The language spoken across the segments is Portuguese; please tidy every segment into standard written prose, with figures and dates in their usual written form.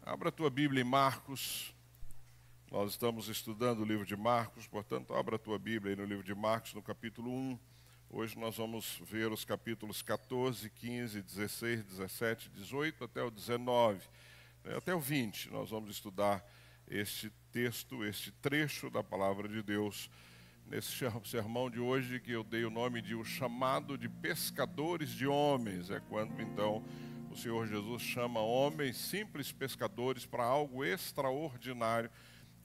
Abra a tua Bíblia em Marcos. Nós estamos estudando o livro de Marcos, portanto, abra a tua Bíblia aí no livro de Marcos, no capítulo 1. Hoje nós vamos ver os capítulos 14, 15, 16, 17, 18 até o 19, até o 20. Nós vamos estudar este texto, este trecho da palavra de Deus, nesse sermão de hoje que eu dei o nome de o chamado de pescadores de homens. É quando então o Senhor Jesus chama homens, simples pescadores, para algo extraordinário,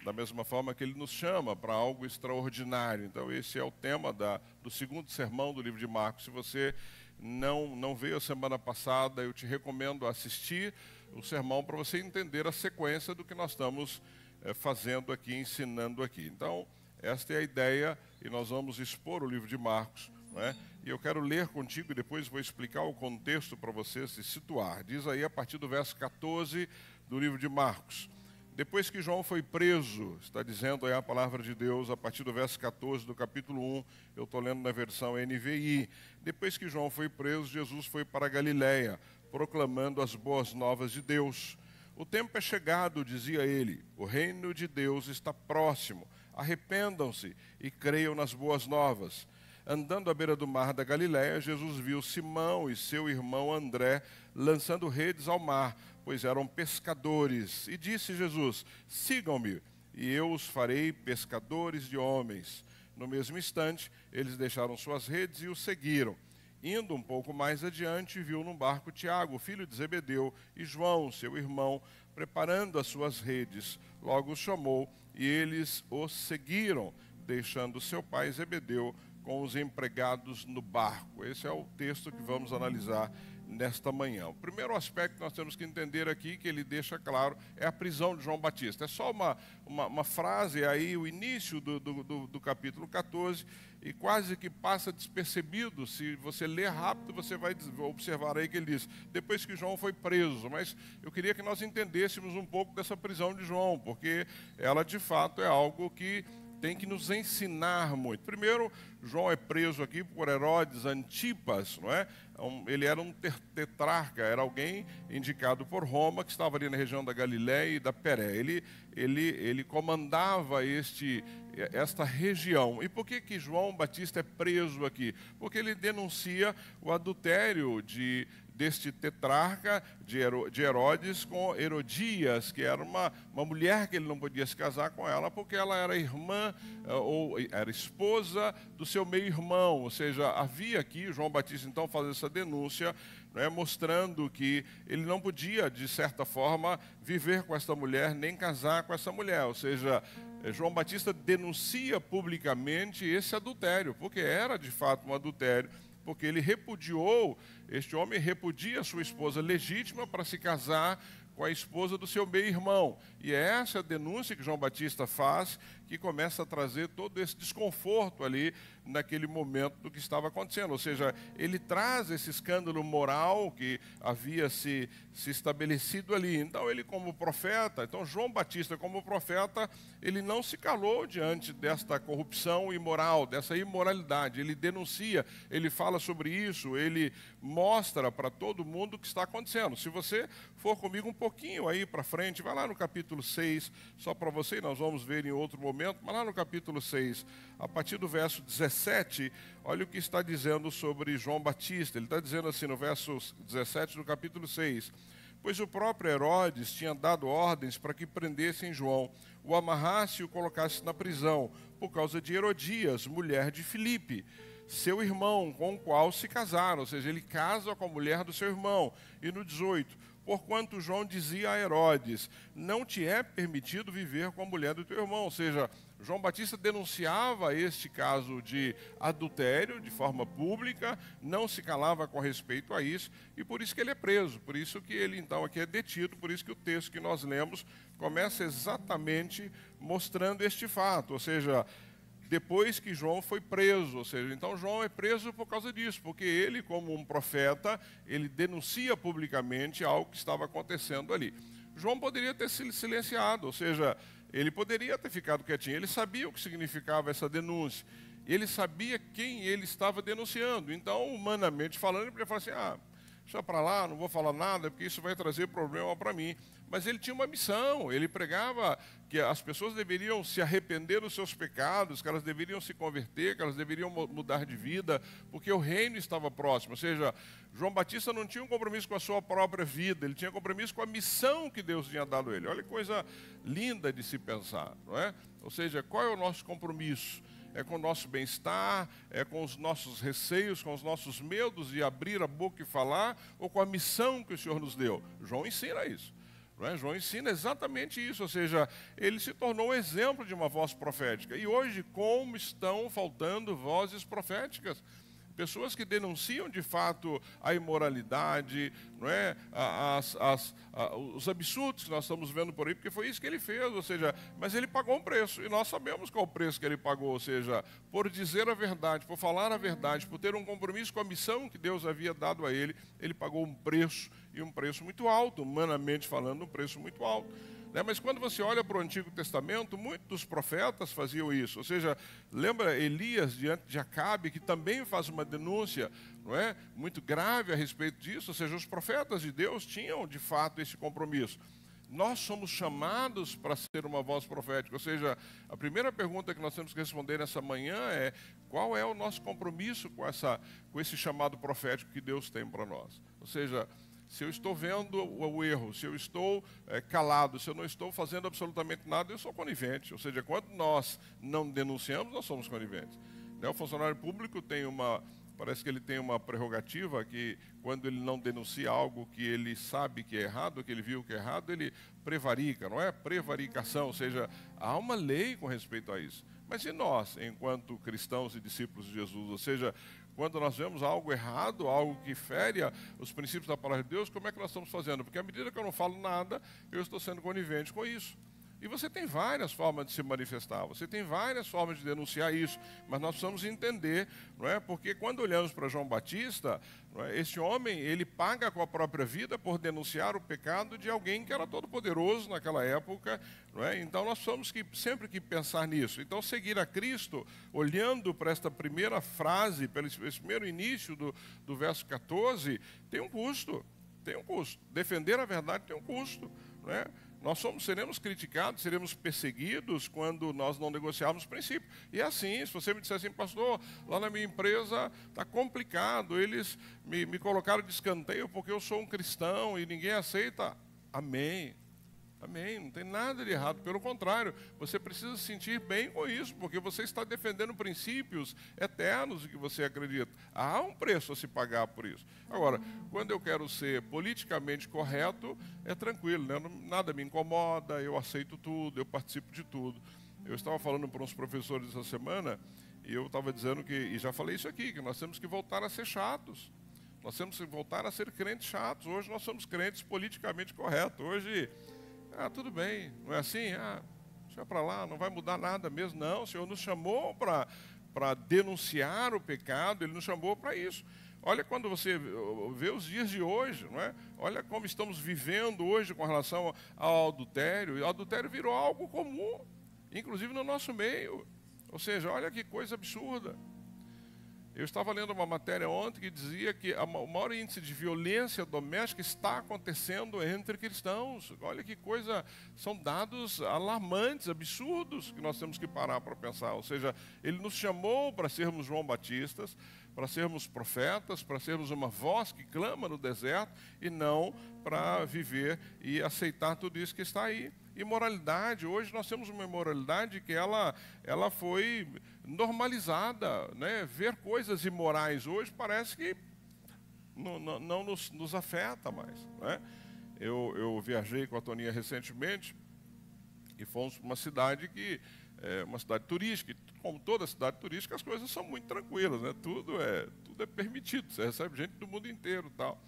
da mesma forma que Ele nos chama para algo extraordinário. Então esse é o tema do segundo sermão do livro de Marcos. Se você não veio a semana passada, eu te recomendo assistir o sermão para você entender a sequência do que nós estamos fazendo aqui, ensinando aqui. Então, esta é a ideia e nós vamos expor o livro de Marcos, não é? E eu quero ler contigo e depois vou explicar o contexto para você se situar. Diz aí a partir do verso 14 do livro de Marcos. Depois que João foi preso, está dizendo aí a palavra de Deus, a partir do verso 14 do capítulo 1, eu estou lendo na versão NVI. Depois que João foi preso, Jesus foi para a Galiléia, proclamando as boas novas de Deus. O tempo é chegado, dizia ele, o reino de Deus está próximo. Arrependam-se e creiam nas boas novas. Andando à beira do mar da Galiléia, Jesus viu Simão e seu irmão André lançando redes ao mar, pois eram pescadores. E disse Jesus, sigam-me, e eu os farei pescadores de homens. No mesmo instante, eles deixaram suas redes e o seguiram. Indo um pouco mais adiante, viu num barco Tiago, filho de Zebedeu, e João, seu irmão, preparando as suas redes. Logo os chamou, e eles os seguiram, deixando seu pai Zebedeu com os empregados no barco. Esse é o texto que vamos analisar nesta manhã. O primeiro aspecto que nós temos que entender aqui, que ele deixa claro, é a prisão de João Batista. É só uma frase aí, o início do capítulo 14, e quase que passa despercebido. Se você ler rápido, você vai observar aí que ele diz, depois que João foi preso. Mas eu queria que nós entendêssemos um pouco dessa prisão de João, porque ela de fato é algo que tem que nos ensinar muito. Primeiro, João é preso aqui por Herodes Antipas, não é? Ele era um tetrarca, era alguém indicado por Roma, que estava ali na região da Galiléia e da Pérea. Ele comandava esta região. E por que João Batista é preso aqui? Porque ele denuncia o adultério deste tetrarca de Herodes com Herodias, que era uma mulher que ele não podia se casar com ela, porque ela era irmã ou era esposa do seu meio-irmão. Ou seja, havia aqui, João Batista então faz essa denúncia, né, mostrando que ele não podia, de certa forma, viver com esta mulher, nem casar com essa mulher. Ou seja, João Batista denuncia publicamente esse adultério, porque era de fato um adultério, porque ele repudiou, este homem repudia sua esposa legítima para se casar com a esposa do seu meio-irmão. E é essa a denúncia que João Batista faz, que começa a trazer todo esse desconforto ali, naquele momento do que estava acontecendo. Ou seja, ele traz esse escândalo moral que havia se estabelecido ali. Então ele como profeta, então João Batista como profeta, ele não se calou diante desta corrupção imoral, dessa imoralidade. Ele denuncia, ele fala sobre isso, ele mostra para todo mundo o que está acontecendo. Se você for comigo um pouquinho aí para frente, vai lá no capítulo 6, só para você, nós vamos ver em outro momento, mas lá no capítulo 6, a partir do verso 17, olha o que está dizendo sobre João Batista. Ele está dizendo assim no verso 17 do capítulo 6, pois o próprio Herodes tinha dado ordens para que prendessem João, o amarrasse e o colocasse na prisão, por causa de Herodias, mulher de Filipe, seu irmão, com o qual se casaram. Ou seja, ele casa com a mulher do seu irmão. E no 18, porquanto João dizia a Herodes, não te é permitido viver com a mulher do teu irmão. Ou seja, João Batista denunciava este caso de adultério de forma pública, não se calava com respeito a isso, e por isso que ele é preso, por isso que ele então aqui é detido, por isso que o texto que nós lemos começa exatamente mostrando este fato. Ou seja, depois que João foi preso, ou seja, então João é preso por causa disso, porque ele, como um profeta, ele denuncia publicamente algo que estava acontecendo ali. João poderia ter se silenciado, ou seja, ele poderia ter ficado quietinho, ele sabia o que significava essa denúncia, ele sabia quem ele estava denunciando, então, humanamente falando, ele poderia falar assim, deixa para lá, não vou falar nada, porque isso vai trazer problema para mim. Mas ele tinha uma missão, ele pregava que as pessoas deveriam se arrepender dos seus pecados, que elas deveriam se converter, que elas deveriam mudar de vida, porque o reino estava próximo. Ou seja, João Batista não tinha um compromisso com a sua própria vida, ele tinha compromisso com a missão que Deus tinha dado a ele. Olha que coisa linda de se pensar, não é? Ou seja, qual é o nosso compromisso? É com o nosso bem-estar, é com os nossos receios, com os nossos medos de abrir a boca e falar, ou com a missão que o Senhor nos deu? João ensina isso. Não é? João ensina exatamente isso, ou seja, ele se tornou um exemplo de uma voz profética. E hoje, como estão faltando vozes proféticas? Pessoas que denunciam de fato a imoralidade, não é? Os absurdos que nós estamos vendo por aí, porque foi isso que ele fez, ou seja, mas ele pagou um preço, e nós sabemos qual o preço que ele pagou, ou seja, por dizer a verdade, por falar a verdade, por ter um compromisso com a missão que Deus havia dado a ele, ele pagou um preço, e um preço muito alto, humanamente falando, um preço muito alto. Mas quando você olha para o Antigo Testamento, muitos dos profetas faziam isso. Ou seja, lembra Elias diante de Acabe, que também faz uma denúncia, não é, muito grave a respeito disso. Ou seja, os profetas de Deus tinham de fato esse compromisso. Nós somos chamados para ser uma voz profética. Ou seja, a primeira pergunta que nós temos que responder nessa manhã é: qual é o nosso compromisso com esse chamado profético que Deus tem para nós? Ou seja, se eu estou vendo o erro, se eu estou calado, se eu não estou fazendo absolutamente nada, eu sou conivente. Ou seja, quando nós não denunciamos, nós somos coniventes. O funcionário público parece que ele tem uma prerrogativa que, quando ele não denuncia algo que ele sabe que é errado, que ele viu que é errado, ele prevarica, não é? Prevaricação, ou seja, há uma lei com respeito a isso. Mas e nós, enquanto cristãos e discípulos de Jesus? Ou seja, quando nós vemos algo errado, algo que fere os princípios da palavra de Deus, como é que nós estamos fazendo? Porque à medida que eu não falo nada, eu estou sendo conivente com isso. E você tem várias formas de se manifestar, você tem várias formas de denunciar isso, mas nós precisamos entender, não é? Porque quando olhamos para João Batista, não é? Esse homem, ele paga com a própria vida por denunciar o pecado de alguém que era todo poderoso naquela época, não é? Então nós precisamos sempre que pensar nisso. Então seguir a Cristo, olhando para esta primeira frase, para esse primeiro início do verso 14, tem um custo, tem um custo. Defender a verdade tem um custo, não é? Nós seremos criticados, seremos perseguidos quando nós não negociarmos princípio. E é assim, se você me disser assim: pastor, lá na minha empresa está complicado, eles me colocaram de escanteio porque eu sou um cristão e ninguém aceita. Amém. Amém, não tem nada de errado, pelo contrário, você precisa se sentir bem com isso, porque você está defendendo princípios eternos em que você acredita. Há um preço a se pagar por isso. Agora, quando eu quero ser politicamente correto, é tranquilo, né? Nada me incomoda, eu aceito tudo, eu participo de tudo. Eu estava falando para uns professores essa semana, e eu estava dizendo e já falei isso aqui, que nós temos que voltar a ser chatos. Nós temos que voltar a ser crentes chatos. Hoje nós somos crentes politicamente corretos. Hoje... tudo bem, não é assim? Deixa para lá, não vai mudar nada mesmo. Não, o Senhor nos chamou para denunciar o pecado, Ele nos chamou para isso. Olha quando você vê os dias de hoje, não é? Olha como estamos vivendo hoje com relação ao adultério. O adultério virou algo comum, inclusive no nosso meio. Ou seja, olha que coisa absurda. Eu estava lendo uma matéria ontem que dizia que o maior índice de violência doméstica está acontecendo entre cristãos. Olha que coisa, são dados alarmantes, absurdos, que nós temos que parar para pensar. Ou seja, Ele nos chamou para sermos João Batistas, para sermos profetas, para sermos uma voz que clama no deserto, e não para viver e aceitar tudo isso que está aí. Imoralidade, hoje nós temos uma imoralidade que ela foi normalizada, né? Ver coisas imorais hoje parece que não nos afeta mais, né? Eu viajei com a Toninha recentemente e fomos para uma cidade uma cidade turística, e como toda cidade turística, as coisas são muito tranquilas, né? Tudo é permitido, você recebe gente do mundo inteiro e tal.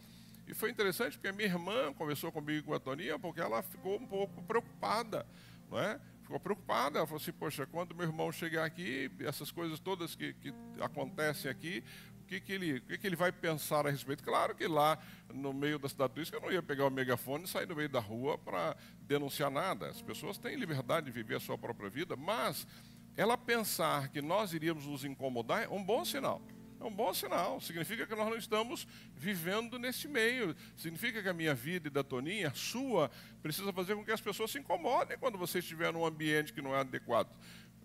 E foi interessante porque a minha irmã conversou comigo com a Toninha, porque ela ficou um pouco preocupada, não é? Ficou preocupada, ela falou assim: poxa, quando meu irmão chegar aqui, essas coisas todas que acontecem aqui, o que ele vai pensar a respeito? Claro que lá no meio da cidade turística eu não ia pegar o megafone e sair no meio da rua para denunciar nada. As pessoas têm liberdade de viver a sua própria vida, mas ela pensar que nós iríamos nos incomodar é um bom sinal. É um bom sinal, significa que nós não estamos vivendo nesse meio. Significa que a minha vida e da Toninha, a sua, precisa fazer com que as pessoas se incomodem quando você estiver num ambiente que não é adequado.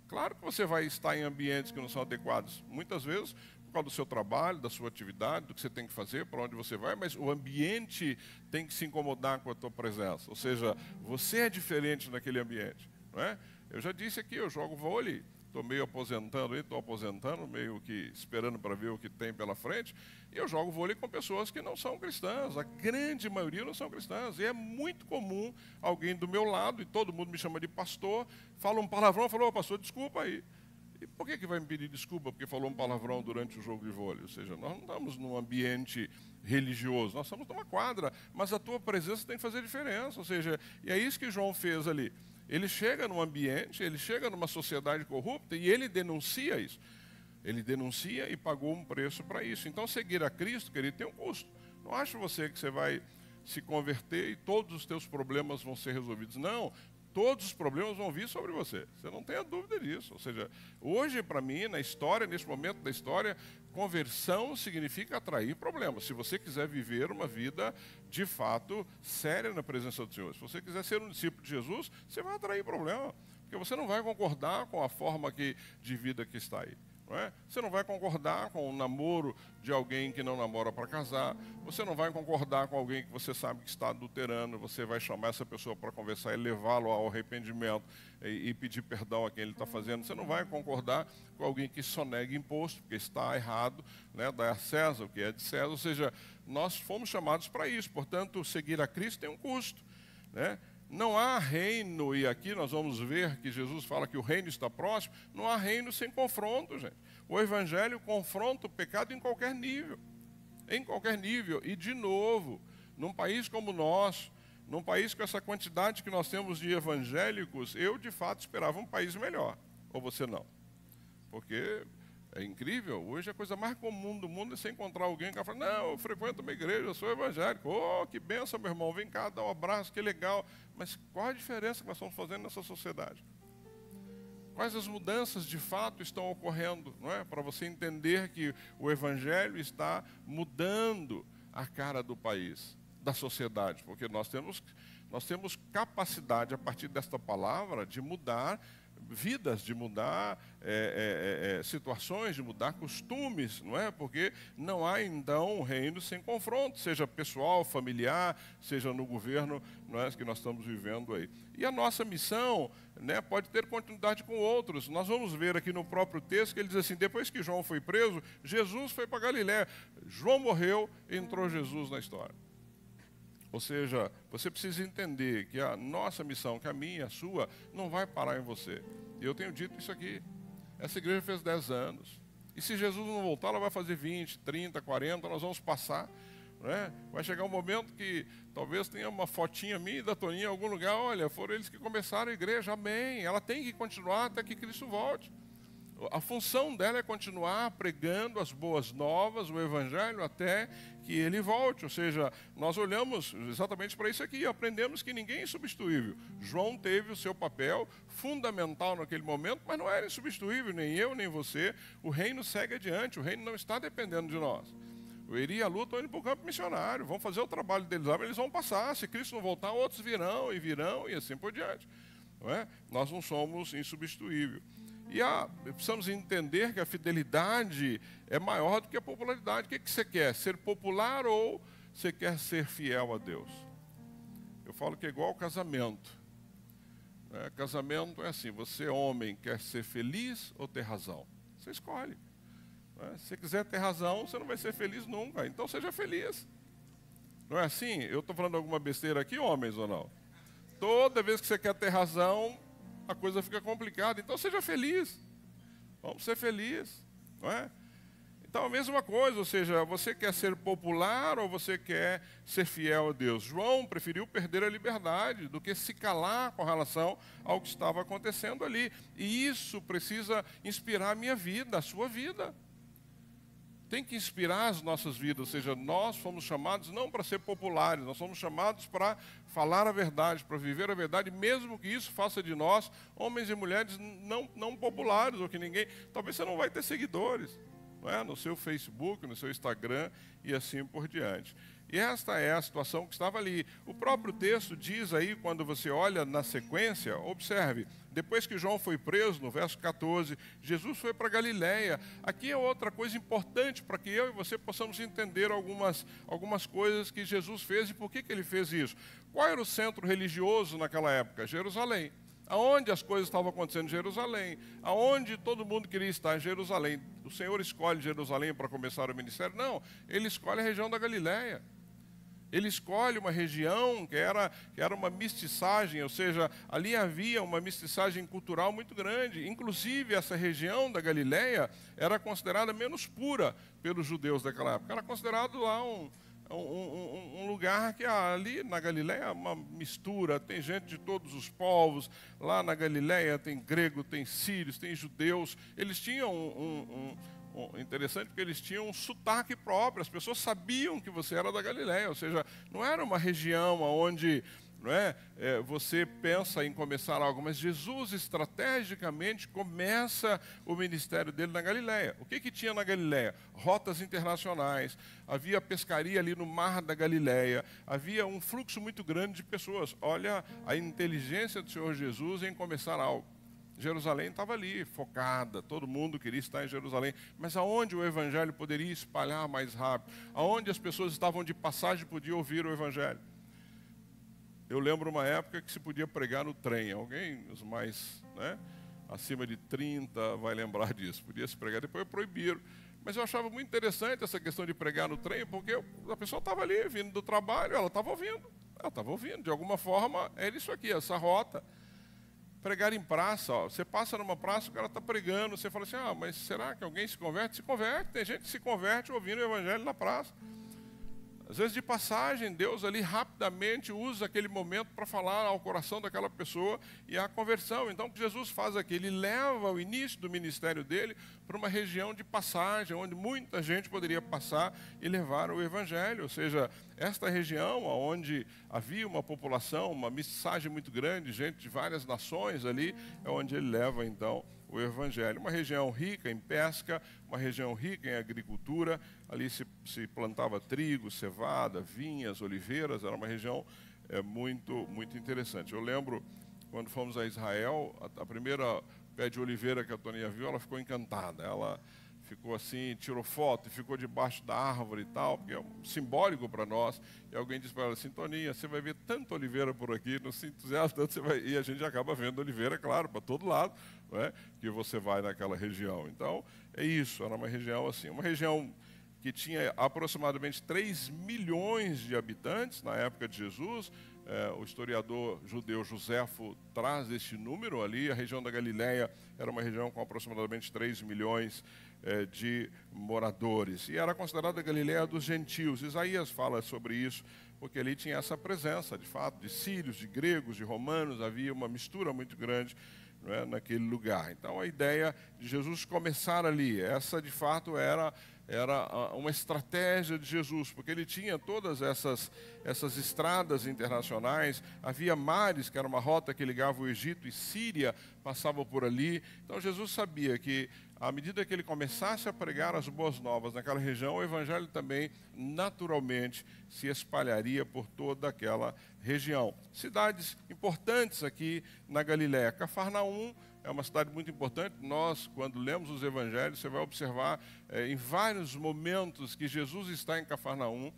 Claro que você vai estar em ambientes que não são adequados, muitas vezes por causa do seu trabalho, da sua atividade, do que você tem que fazer, para onde você vai, mas o ambiente tem que se incomodar com a tua presença. Ou seja, você é diferente naquele ambiente, não é? Eu já disse aqui, eu jogo vôlei. Estou meio aposentando, meio que esperando para ver o que tem pela frente. E eu jogo vôlei com pessoas que não são cristãs. A grande maioria não são cristãs. E é muito comum alguém do meu lado, e todo mundo me chama de pastor, fala um palavrão, falou, pastor, desculpa aí. E por que vai me pedir desculpa porque falou um palavrão durante o jogo de vôlei? Ou seja, nós não estamos num ambiente religioso, nós estamos numa quadra, mas a tua presença tem que fazer diferença. Ou seja, e é isso que João fez ali. Ele chega num ambiente, ele chega numa sociedade corrupta e ele denuncia isso. Ele denuncia e pagou um preço para isso. Então, seguir a Cristo, querido, tem um custo. Não acha você que você vai se converter e todos os teus problemas vão ser resolvidos. Não, todos os problemas vão vir sobre você. Você não tenha dúvida disso. Ou seja, hoje, para mim, na história, neste momento da história, conversão significa atrair problemas. Se você quiser viver uma vida, de fato, séria na presença do Senhor, se você quiser ser um discípulo de Jesus, você vai atrair problema, porque você não vai concordar com a forma de vida que está aí. Não é? Você não vai concordar com o namoro de alguém que não namora para casar, você não vai concordar com alguém que você sabe que está adulterando, você vai chamar essa pessoa para conversar e levá-lo ao arrependimento e pedir perdão a quem ele está fazendo. Você não vai concordar com alguém que sonega imposto, porque está errado, né? Dar a César o que é de César. Ou seja, nós fomos chamados para isso, portanto, seguir a Cristo tem um custo, né? Não há reino, e aqui nós vamos ver que Jesus fala que o reino está próximo, não há reino sem confronto, gente. O Evangelho confronta o pecado em qualquer nível. Em qualquer nível. E, de novo, num país como o nosso, num país com essa quantidade que nós temos de evangélicos, eu, de fato, esperava um país melhor. Ou você não? Porque é incrível. Hoje a coisa mais comum do mundo é você encontrar alguém que fala, não, eu frequento uma igreja, eu sou evangélico. Oh, que benção, meu irmão, vem cá, dá um abraço, que legal. Mas qual a diferença que nós estamos fazendo nessa sociedade? Quais as mudanças de fato estão ocorrendo, não é? Para você entender que o evangelho está mudando a cara do país, da sociedade. Porque nós temos capacidade, a partir desta palavra, de mudar vidas, de mudar situações, de mudar costumes, não é? Porque não há, então, um reino sem confronto, seja pessoal, familiar, seja no governo, não é, que nós estamos vivendo aí. E a nossa missão, né, pode ter continuidade com outros. Nós vamos ver aqui no próprio texto que ele diz assim, depois que João foi preso, Jesus foi para Galiléia. João morreu, entrou Jesus na história. Ou seja, você precisa entender que a nossa missão, que a minha, a sua, não vai parar em você. E eu tenho dito isso aqui. Essa igreja fez 10 anos. E se Jesus não voltar, ela vai fazer 20, 30, 40, nós vamos passar. Né? Vai chegar um momento que talvez tenha uma fotinha minha e da Toninha em algum lugar. Olha, foram eles que começaram a igreja, amém. Ela tem que continuar até que Cristo volte. A função dela é continuar pregando as boas novas, o evangelho, até que ele volte. Ou seja, nós olhamos exatamente para isso aqui e aprendemos que ninguém é insubstituível. João teve o seu papel fundamental naquele momento, mas não era insubstituível, nem eu, nem você. O reino segue adiante, o reino não está dependendo de nós. O Eri e a Lu estão indo para o campo missionário, vão fazer o trabalho deles lá, mas eles vão passar. Se Cristo não voltar, outros virão, e assim por diante. Não é? Nós não somos insubstituíveis. E precisamos entender que a fidelidade é maior do que a popularidade. O que você quer? Ser popular ou você quer ser fiel a Deus? Eu falo que é igual ao casamento. Casamento é assim, você homem quer ser feliz ou ter razão? Você escolhe. Se você quiser ter razão, você não vai ser feliz nunca. Então seja feliz. Não é assim? Eu estou falando alguma besteira aqui, homens ou não? Toda vez que você quer ter razão, a coisa fica complicada. Então seja feliz. Vamos ser felizes, não é? Então a mesma coisa, ou seja, você quer ser popular ou você quer ser fiel a Deus? João preferiu perder a liberdade do que se calar com relação ao que estava acontecendo ali. E isso precisa inspirar a minha vida, a sua vida. Tem que inspirar as nossas vidas, ou seja, nós fomos chamados não para ser populares, nós somos chamados para falar a verdade, para viver a verdade, mesmo que isso faça de nós homens e mulheres não populares, ou que ninguém, talvez você não vai ter seguidores, não é? No seu Facebook, no seu Instagram e assim por diante. E esta é a situação que estava ali. O próprio texto diz aí, quando você olha na sequência, observe, depois que João foi preso, no verso 14, Jesus foi para Galiléia. Aqui é outra coisa importante para que eu e você possamos entender algumas coisas que Jesus fez e por que ele fez isso. Qual era o centro religioso naquela época? Jerusalém. Aonde as coisas estavam acontecendo em Jerusalém, aonde todo mundo queria estar em Jerusalém. O Senhor escolhe Jerusalém para começar o ministério? Não, ele escolhe a região da Galiléia. Ele escolhe uma região que era uma mestiçagem, ou seja, ali havia uma mestiçagem cultural muito grande. Inclusive, essa região da Galiléia era considerada menos pura pelos judeus daquela época. Era considerado lá um lugar que ali na Galiléia é uma mistura, tem gente de todos os povos. Lá na Galiléia tem grego, tem sírios, tem judeus. Eles tinham interessante porque eles tinham um sotaque próprio, as pessoas sabiam que você era da Galiléia, ou seja, não era uma região onde você pensa em começar algo, mas Jesus estrategicamente começa o ministério dele na Galiléia. O que tinha na Galiléia? Rotas internacionais, havia pescaria ali no mar da Galiléia, havia um fluxo muito grande de pessoas. Olha a inteligência do Senhor Jesus em começar algo. Jerusalém estava ali, focada, todo mundo queria estar em Jerusalém, mas aonde o Evangelho poderia espalhar mais rápido? Aonde as pessoas estavam de passagem podiam ouvir o Evangelho? Eu lembro uma época que se podia pregar no trem. Alguém, os mais acima de 30, vai lembrar disso. Podia se pregar, depois proibiram. Mas eu achava muito interessante essa questão de pregar no trem, porque a pessoa estava ali, vindo do trabalho, ela estava ouvindo. De alguma forma, era isso aqui, essa rota. Pregar em praça, você passa numa praça, o cara está pregando, você fala assim, mas será que alguém se converte? Se converte, tem gente que se converte ouvindo o Evangelho na praça. Às vezes de passagem, Deus ali rapidamente usa aquele momento para falar ao coração daquela pessoa e a conversão. Então o que Jesus faz aqui? Ele leva o início do ministério dele para uma região de passagem, onde muita gente poderia passar e levar o Evangelho. Ou seja, esta região onde havia uma população, uma mensagem muito grande, gente de várias nações ali, é onde ele leva então o Evangelho. Uma região rica em pesca, uma região rica em agricultura, ali se plantava trigo, cevada, vinhas, oliveiras, era uma região muito interessante. Eu lembro, quando fomos a Israel, a primeira pé de oliveira que a Toninha viu, ela ficou encantada, ela ficou assim, tirou foto e ficou debaixo da árvore e tal, porque é simbólico para nós. E alguém disse para ela assim, Toninha, você vai ver tanta oliveira por aqui, não se entusiasma tanto, e a gente acaba vendo oliveira, claro, para todo lado, que você vai naquela região. Então, é isso, era uma região assim, uma região que tinha aproximadamente 3 milhões de habitantes na época de Jesus. O historiador judeu Joséfo traz este número ali. A região da Galiléia era uma região com aproximadamente 3 milhões de moradores. E era considerada a Galiléia dos gentios. Isaías fala sobre isso, porque ali tinha essa presença, de fato, de sírios, de gregos, de romanos. Havia uma mistura muito grande naquele lugar. Então, a ideia de Jesus começar ali, essa de fato era uma estratégia de Jesus, porque ele tinha todas essas estradas internacionais, havia mares, que era uma rota que ligava o Egito e Síria, passava por ali. Então Jesus sabia que, à medida que ele começasse a pregar as boas novas naquela região, o Evangelho também, naturalmente, se espalharia por toda aquela região. Cidades importantes aqui na Galiléia. Cafarnaum é uma cidade muito importante. Nós, quando lemos os Evangelhos, você vai observar em vários momentos que Jesus está em Cafarnaum.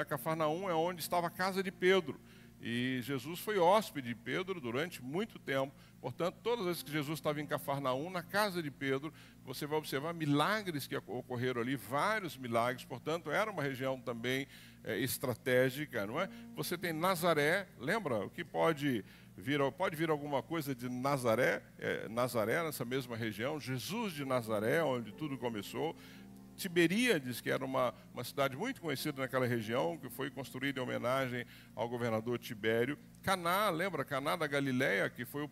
Cafarnaum é onde estava a casa de Pedro. E Jesus foi hóspede de Pedro durante muito tempo. Portanto, todas as vezes que Jesus estava em Cafarnaum, na casa de Pedro, você vai observar milagres que ocorreram ali, vários milagres. Portanto, era uma região também estratégica, não é? Você tem Nazaré, lembra? O que pode vir alguma coisa de Nazaré? Nazaré, nessa mesma região. Jesus de Nazaré, onde tudo começou. Tiberíades, que era uma cidade muito conhecida naquela região, que foi construída em homenagem ao governador Tibério. Caná, lembra? Caná da Galiléia, que foi o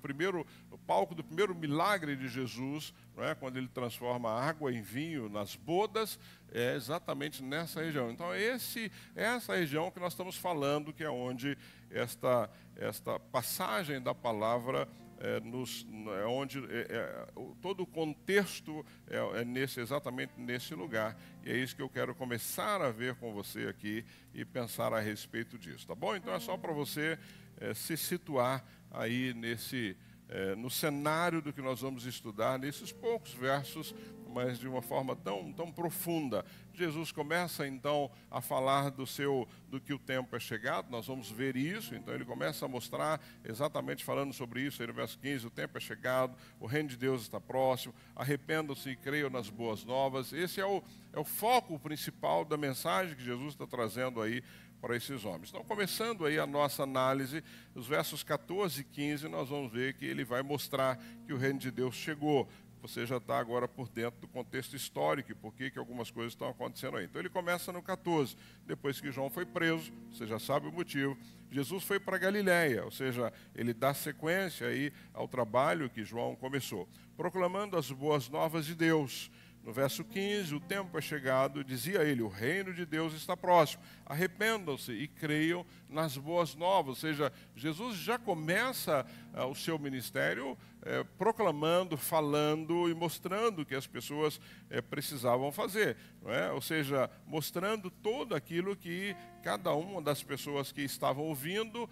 palco do primeiro milagre de Jesus, quando ele transforma a água em vinho nas bodas, é exatamente nessa região. Então, é essa região que nós estamos falando, que é onde esta passagem da palavra onde todo o contexto é exatamente nesse lugar. E é isso que eu quero começar a ver com você aqui e pensar a respeito disso, tá bom? Então é só para você se situar aí no cenário do que nós vamos estudar, nesses poucos versos, mas de uma forma tão profunda. Jesus começa então a falar do que o tempo é chegado, nós vamos ver isso, então ele começa a mostrar exatamente falando sobre isso, aí no verso 15, o tempo é chegado, o reino de Deus está próximo, arrependam-se e creiam nas boas novas. Esse é o foco principal da mensagem que Jesus está trazendo aí para esses homens. Então, começando aí a nossa análise, os versos 14 e 15, nós vamos ver que ele vai mostrar que o reino de Deus chegou. Você já está agora por dentro do contexto histórico e por que algumas coisas estão acontecendo aí. Então ele começa no 14, depois que João foi preso, você já sabe o motivo, Jesus foi para Galiléia, ou seja, ele dá sequência aí ao trabalho que João começou, proclamando as boas novas de Deus. No verso 15, o tempo é chegado, dizia ele, o reino de Deus está próximo. Arrependam-se e creiam nas boas novas. Ou seja, Jesus já começa o seu ministério proclamando, falando e mostrando o que as pessoas precisavam fazer. Não é? Ou seja, mostrando tudo aquilo que cada uma das pessoas que estavam ouvindo,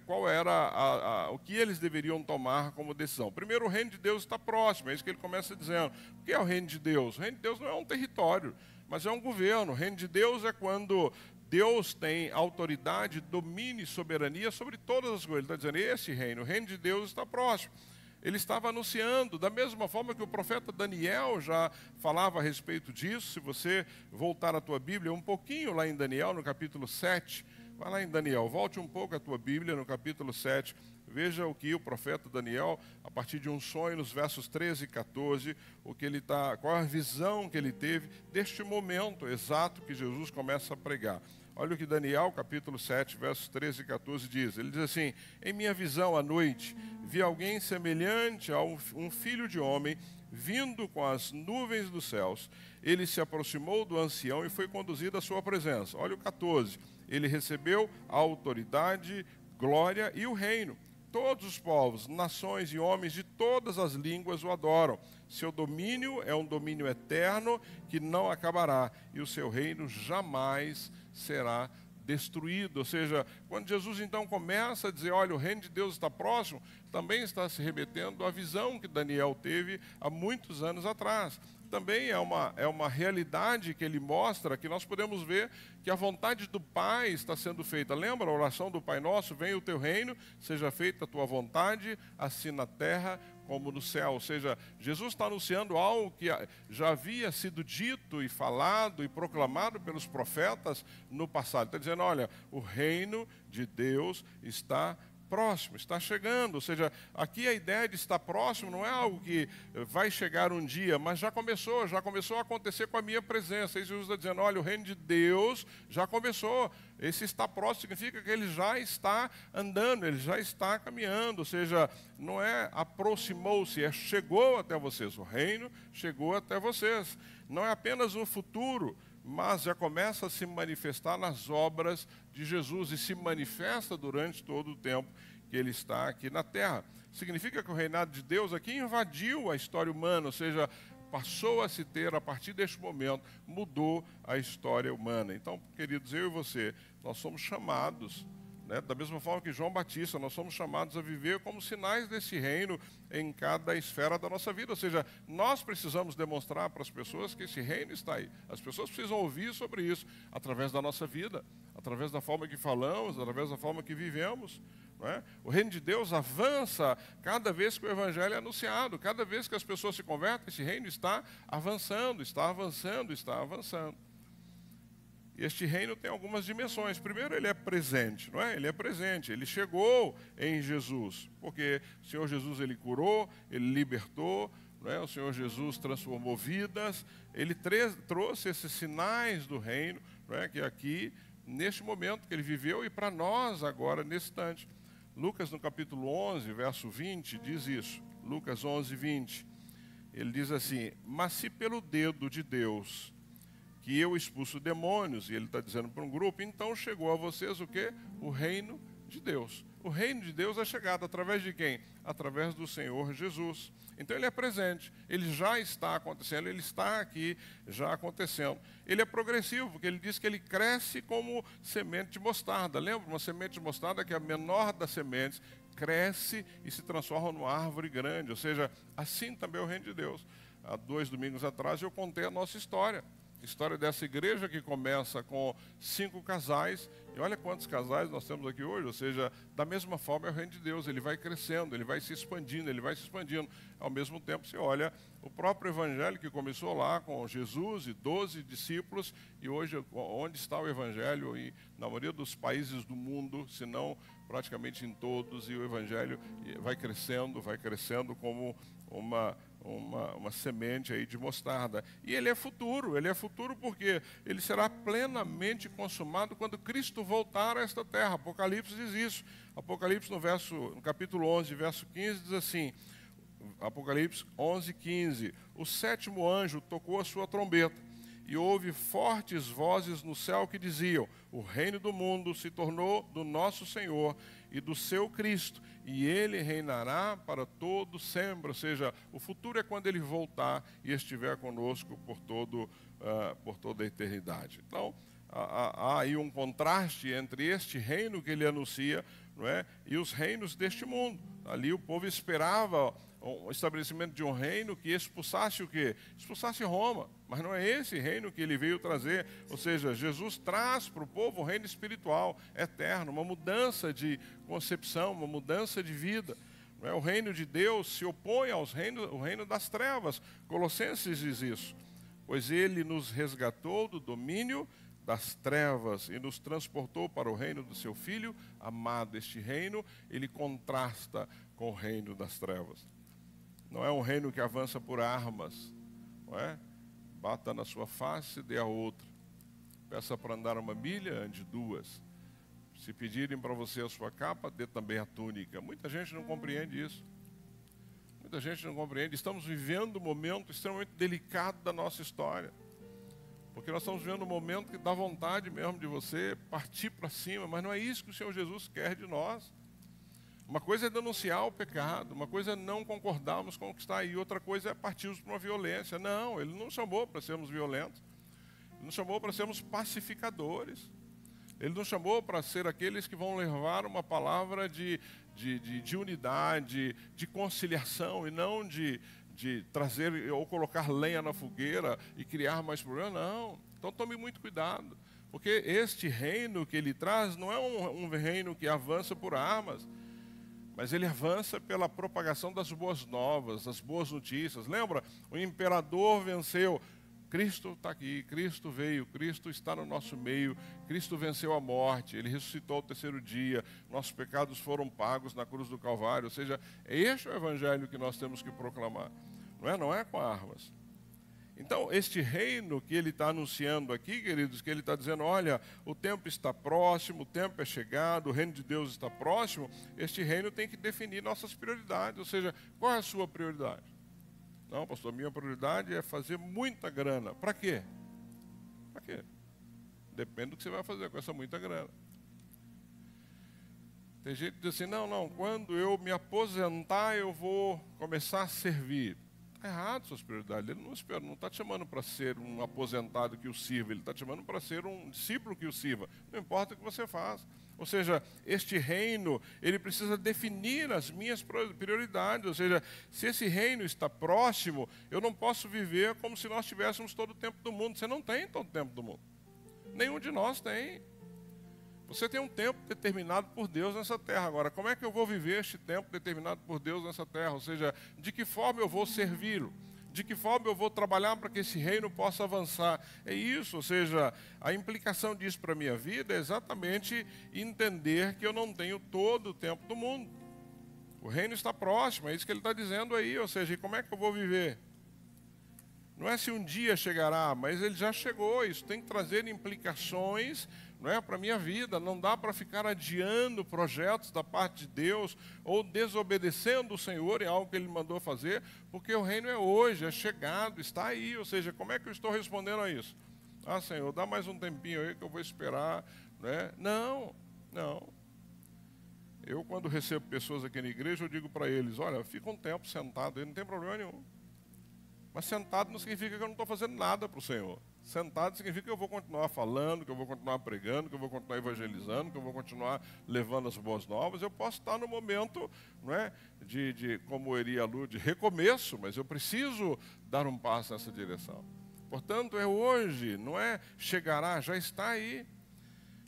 qual era o que eles deveriam tomar como decisão. Primeiro, o reino de Deus está próximo, é isso que ele começa dizendo. O que é o reino de Deus? O reino de Deus não é um território, mas é um governo. O reino de Deus é quando Deus tem autoridade, domínio e soberania sobre todas as coisas. Ele está dizendo, esse reino, o reino de Deus está próximo. Ele estava anunciando, da mesma forma que o profeta Daniel já falava a respeito disso. Se você voltar a tua Bíblia um pouquinho lá em Daniel, no capítulo 7, vai lá em Daniel, volte um pouco a tua Bíblia no capítulo 7, veja o que o profeta Daniel, a partir de um sonho, nos versos 13 e 14, qual a visão que ele teve deste momento exato que Jesus começa a pregar. Olha o que Daniel, capítulo 7, versos 13 e 14 diz. Ele diz assim, em minha visão à noite, vi alguém semelhante a um filho de homem, vindo com as nuvens dos céus. Ele se aproximou do ancião e foi conduzido à sua presença. Olha o 14. Ele recebeu a autoridade, glória e o reino. Todos os povos, nações e homens de todas as línguas o adoram. Seu domínio é um domínio eterno que não acabará, e o seu reino jamais será destruído. Ou seja, quando Jesus então começa a dizer, olha, o reino de Deus está próximo, também está se remetendo à visão que Daniel teve há muitos anos atrás. Também é uma realidade que ele mostra, que nós podemos ver que a vontade do Pai está sendo feita. Lembra a oração do Pai Nosso? Venha o teu reino, seja feita a tua vontade, assim na terra como no céu. Ou seja, Jesus está anunciando algo que já havia sido dito e falado e proclamado pelos profetas no passado. Está dizendo, olha, o reino de Deus está próximo, está chegando. Ou seja, aqui a ideia de estar próximo não é algo que vai chegar um dia, mas já começou a acontecer com a minha presença. Aí Jesus está dizendo, olha, o reino de Deus já começou. Esse estar próximo significa que ele já está andando, ele já está caminhando. Ou seja, não é aproximou-se, é chegou até vocês. O reino chegou até vocês. Não é apenas um futuro, mas já começa a se manifestar nas obras de Jesus e se manifesta durante todo o tempo que ele está aqui na terra. Significa que o reinado de Deus aqui invadiu a história humana, ou seja, passou a se ter, a partir deste momento, mudou a história humana. Então, queridos, eu e você, nós somos chamados, da mesma forma que João Batista, nós somos chamados a viver como sinais desse reino em cada esfera da nossa vida. Ou seja, nós precisamos demonstrar para as pessoas que esse reino está aí. As pessoas precisam ouvir sobre isso através da nossa vida, através da forma que falamos, através da forma que vivemos. Não é? O reino de Deus avança cada vez que o evangelho é anunciado, cada vez que as pessoas se convertem, esse reino está avançando, está avançando, está avançando. E este reino tem algumas dimensões. Primeiro, ele é presente, não é? Ele é presente, ele chegou em Jesus, porque o Senhor Jesus, ele curou, ele libertou, não é? O Senhor Jesus transformou vidas, ele trouxe esses sinais do reino, não é? Que aqui, neste momento que ele viveu, e para nós agora, nesse instante. Lucas, no capítulo 11, verso 20, diz isso. Lucas 11, 20. Ele diz assim, mas se pelo dedo de Deus que eu expulso demônios, e ele está dizendo para um grupo, então chegou a vocês o quê? O reino de Deus. O reino de Deus é chegado através de quem? Através do Senhor Jesus. Então ele é presente, ele já está acontecendo, ele está aqui já acontecendo. Ele é progressivo, porque ele diz que ele cresce como semente de mostarda. Lembra? Uma semente de mostarda que é a menor das sementes, cresce e se transforma numa árvore grande. Ou seja, assim também é o reino de Deus. Há 2 domingos atrás eu contei a nossa história. História dessa igreja que começa com 5 casais, e olha quantos casais nós temos aqui hoje, ou seja, da mesma forma é o reino de Deus, ele vai crescendo, ele vai se expandindo, ele vai se expandindo. Ao mesmo tempo, você olha o próprio evangelho que começou lá com Jesus e 12 discípulos, e hoje onde está o evangelho? E na maioria dos países do mundo, se não praticamente em todos, e o evangelho vai crescendo como uma semente aí de mostarda. E ele é futuro porque ele será plenamente consumado quando Cristo voltar a esta terra. Apocalipse diz isso. Apocalipse no capítulo 11, verso 15, diz assim, Apocalipse 11, 15, o 7º anjo tocou a sua trombeta, e houve fortes vozes no céu que diziam, o reino do mundo se tornou do nosso Senhor e do seu Cristo, e ele reinará para todo sempre. Ou seja, o futuro é quando ele voltar e estiver conosco por toda a eternidade. Então, há aí um contraste entre este reino que ele anuncia, não é, e os reinos deste mundo. Ali o povo esperava o estabelecimento de um reino que expulsasse o quê? Expulsasse Roma. Mas não é esse reino que ele veio trazer. Ou seja, Jesus traz para o povo um reino espiritual, eterno, uma mudança de concepção, uma mudança de vida. Não é? O reino de Deus se opõe ao reino das trevas. Colossenses diz isso. Pois ele nos resgatou do domínio das trevas e nos transportou para o reino do seu Filho amado. Este reino, ele contrasta com o reino das trevas. Não é um reino que avança por armas, não é? Bata na sua face, dê a outra. Peça para andar 1 milha, ande 2. Se pedirem para você a sua capa, dê também a túnica. Muita gente não compreende isso. Muita gente não compreende. Estamos vivendo um momento extremamente delicado da nossa história. Porque nós estamos vivendo um momento que dá vontade mesmo de você partir para cima, mas não é isso que o Senhor Jesus quer de nós. Uma coisa é denunciar o pecado, uma coisa é não concordarmos com o que está aí, outra coisa é partirmos para uma violência. Não, ele não chamou para sermos violentos, ele não chamou para sermos pacificadores, ele não chamou para ser aqueles que vão levar uma palavra de unidade, de conciliação, e não de trazer ou colocar lenha na fogueira e criar mais problemas. Não, então tome muito cuidado, porque este reino que ele traz não é um reino que avança por armas, mas ele avança pela propagação das boas novas, das boas notícias. Lembra? O imperador venceu. Cristo está aqui, Cristo veio, Cristo está no nosso meio, Cristo venceu a morte, ele ressuscitou ao 3º dia, nossos pecados foram pagos na cruz do Calvário. Ou seja, este é o evangelho que nós temos que proclamar. Não é com armas. Então, este reino que ele está anunciando aqui, queridos, que ele está dizendo, olha, o tempo está próximo, o tempo é chegado, o reino de Deus está próximo, este reino tem que definir nossas prioridades. Ou seja, qual é a sua prioridade? Não, pastor, minha prioridade é fazer muita grana. Para quê? Para quê? Depende do que você vai fazer com essa muita grana. Tem gente que diz assim, não, quando eu me aposentar, eu vou começar a servir. Está errado suas prioridades. Ele não está te chamando para ser um aposentado que o sirva, ele está te chamando para ser um discípulo que o sirva. Não importa o que você faz. Ou seja, este reino, ele precisa definir as minhas prioridades. Ou seja, se esse reino está próximo, eu não posso viver como se nós tivéssemos todo o tempo do mundo. Você não tem todo o tempo do mundo. Nenhum de nós tem. Você tem um tempo determinado por Deus nessa terra. Agora, como é que eu vou viver este tempo determinado por Deus nessa terra? Ou seja, de que forma eu vou servi-lo? De que forma eu vou trabalhar para que esse reino possa avançar? É isso, ou seja, a implicação disso para a minha vida é exatamente entender que eu não tenho todo o tempo do mundo. O reino está próximo, é isso que ele está dizendo aí. Ou seja, e como é que eu vou viver? Não é se um dia chegará, mas ele já chegou. Isso tem que trazer implicações, não é, para a minha vida. Não dá para ficar adiando projetos da parte de Deus ou desobedecendo o Senhor em algo que Ele mandou fazer, porque o reino é hoje, é chegado, está aí. Ou seja, como é que eu estou respondendo a isso? Ah, Senhor, dá mais um tempinho aí que eu vou esperar. Não. Eu, quando recebo pessoas aqui na igreja, eu digo para eles, olha, fica um tempo sentado aí, não tem problema nenhum. Mas sentado não significa que eu não estou fazendo nada para o Senhor. Sentado significa que eu vou continuar falando, que eu vou continuar pregando, que eu vou continuar evangelizando, que eu vou continuar levando as boas novas. Eu posso estar no momento, não é, como Eri Alu, de recomeço, mas eu preciso dar um passo nessa direção. Portanto, é hoje, não é chegará, já está aí.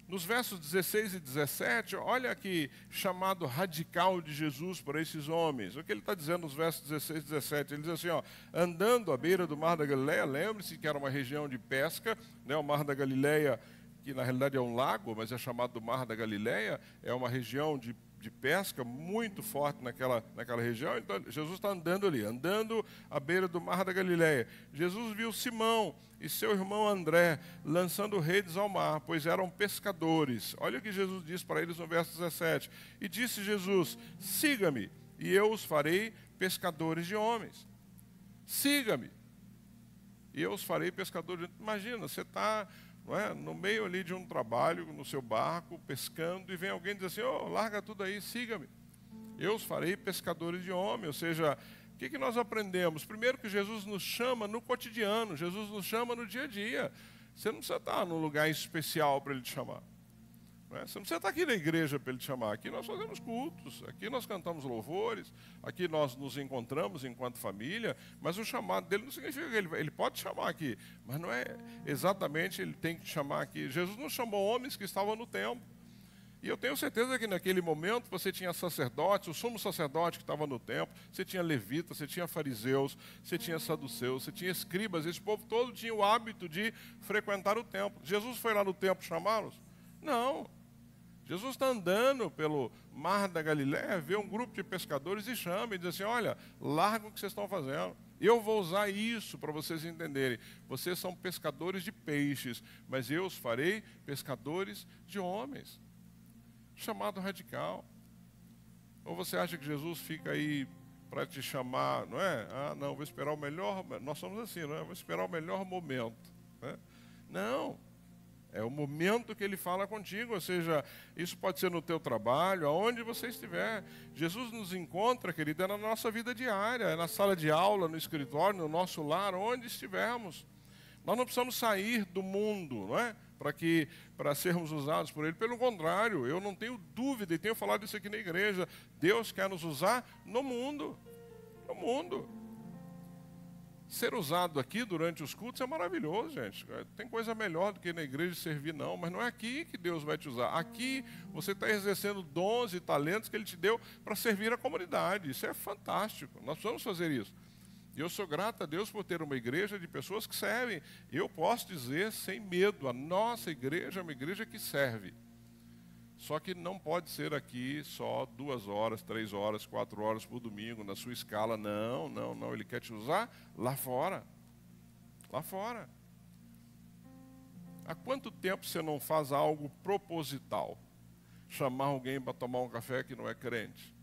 Nos versos 16 e 17, olha que chamado radical de Jesus para esses homens. O que ele está dizendo nos versos 16 e 17? Ele diz assim, ó, andando à beira do Mar da Galileia, lembre-se que era uma região de pesca, né, o Mar da Galileia, que na realidade é um lago, mas é chamado do Mar da Galileia, é uma região de pesca muito forte naquela região. Então Jesus está andando ali, andando à beira do Mar da Galileia. Jesus viu Simão e seu irmão André lançando redes ao mar, pois eram pescadores. Olha o que Jesus diz para eles no verso 17. E disse Jesus, siga-me, e eu os farei pescadores de homens. Siga-me, e eu os farei pescadores de... Imagina, você está... não é? No meio ali de um trabalho, no seu barco, pescando, e vem alguém e diz assim, oh, larga tudo aí, siga-me. Eu os farei pescadores de homens. Ou seja, o que nós aprendemos? Primeiro que Jesus nos chama no cotidiano, Jesus nos chama no dia a dia. Você não precisa estar num lugar especial para Ele te chamar. Não é? Você não precisa estar aqui na igreja para Ele te chamar. Aqui nós fazemos cultos, aqui nós cantamos louvores, aqui nós nos encontramos enquanto família, mas o chamado dele não significa que ele pode te chamar aqui, mas não é exatamente ele tem que te chamar aqui. Jesus não chamou homens que estavam no templo. E eu tenho certeza que naquele momento você tinha sacerdotes, o sumo sacerdote que estava no templo, você tinha levitas, você tinha fariseus, você tinha saduceus, você tinha escribas, esse povo todo tinha o hábito de frequentar o templo. Jesus foi lá no templo chamá-los? Não. Jesus está andando pelo Mar da Galileia, vê um grupo de pescadores e chama e diz assim, olha, larga o que vocês estão fazendo. Eu vou usar isso para vocês entenderem. Vocês são pescadores de peixes, mas eu os farei pescadores de homens. Chamado radical. Ou você acha que Jesus fica aí para te chamar, não é? Ah, não, vou esperar o melhor... Nós somos assim, não é? Vou esperar o melhor momento. Né? Não. É o momento que Ele fala contigo, ou seja, isso pode ser no teu trabalho, aonde você estiver. Jesus nos encontra, querido, é na nossa vida diária, é na sala de aula, no escritório, no nosso lar, onde estivermos. Nós não precisamos sair do mundo, não é? Para sermos usados por Ele. Pelo contrário, eu não tenho dúvida, e tenho falado isso aqui na igreja, Deus quer nos usar no mundo. No mundo. Ser usado aqui durante os cultos é maravilhoso, gente. Tem coisa melhor do que na igreja servir, não. Mas não é aqui que Deus vai te usar. Aqui você está exercendo dons e talentos que Ele te deu para servir a comunidade. Isso é fantástico. Nós precisamos fazer isso. E eu sou grato a Deus por ter uma igreja de pessoas que servem. Eu posso dizer sem medo, a nossa igreja é uma igreja que serve. Só que não pode ser aqui só 2 horas, 3 horas, 4 horas por domingo, na sua escala. Não, não, não. Ele quer te usar lá fora. Lá fora. Há quanto tempo você não faz algo proposital? Chamar alguém para tomar um café que não é crente?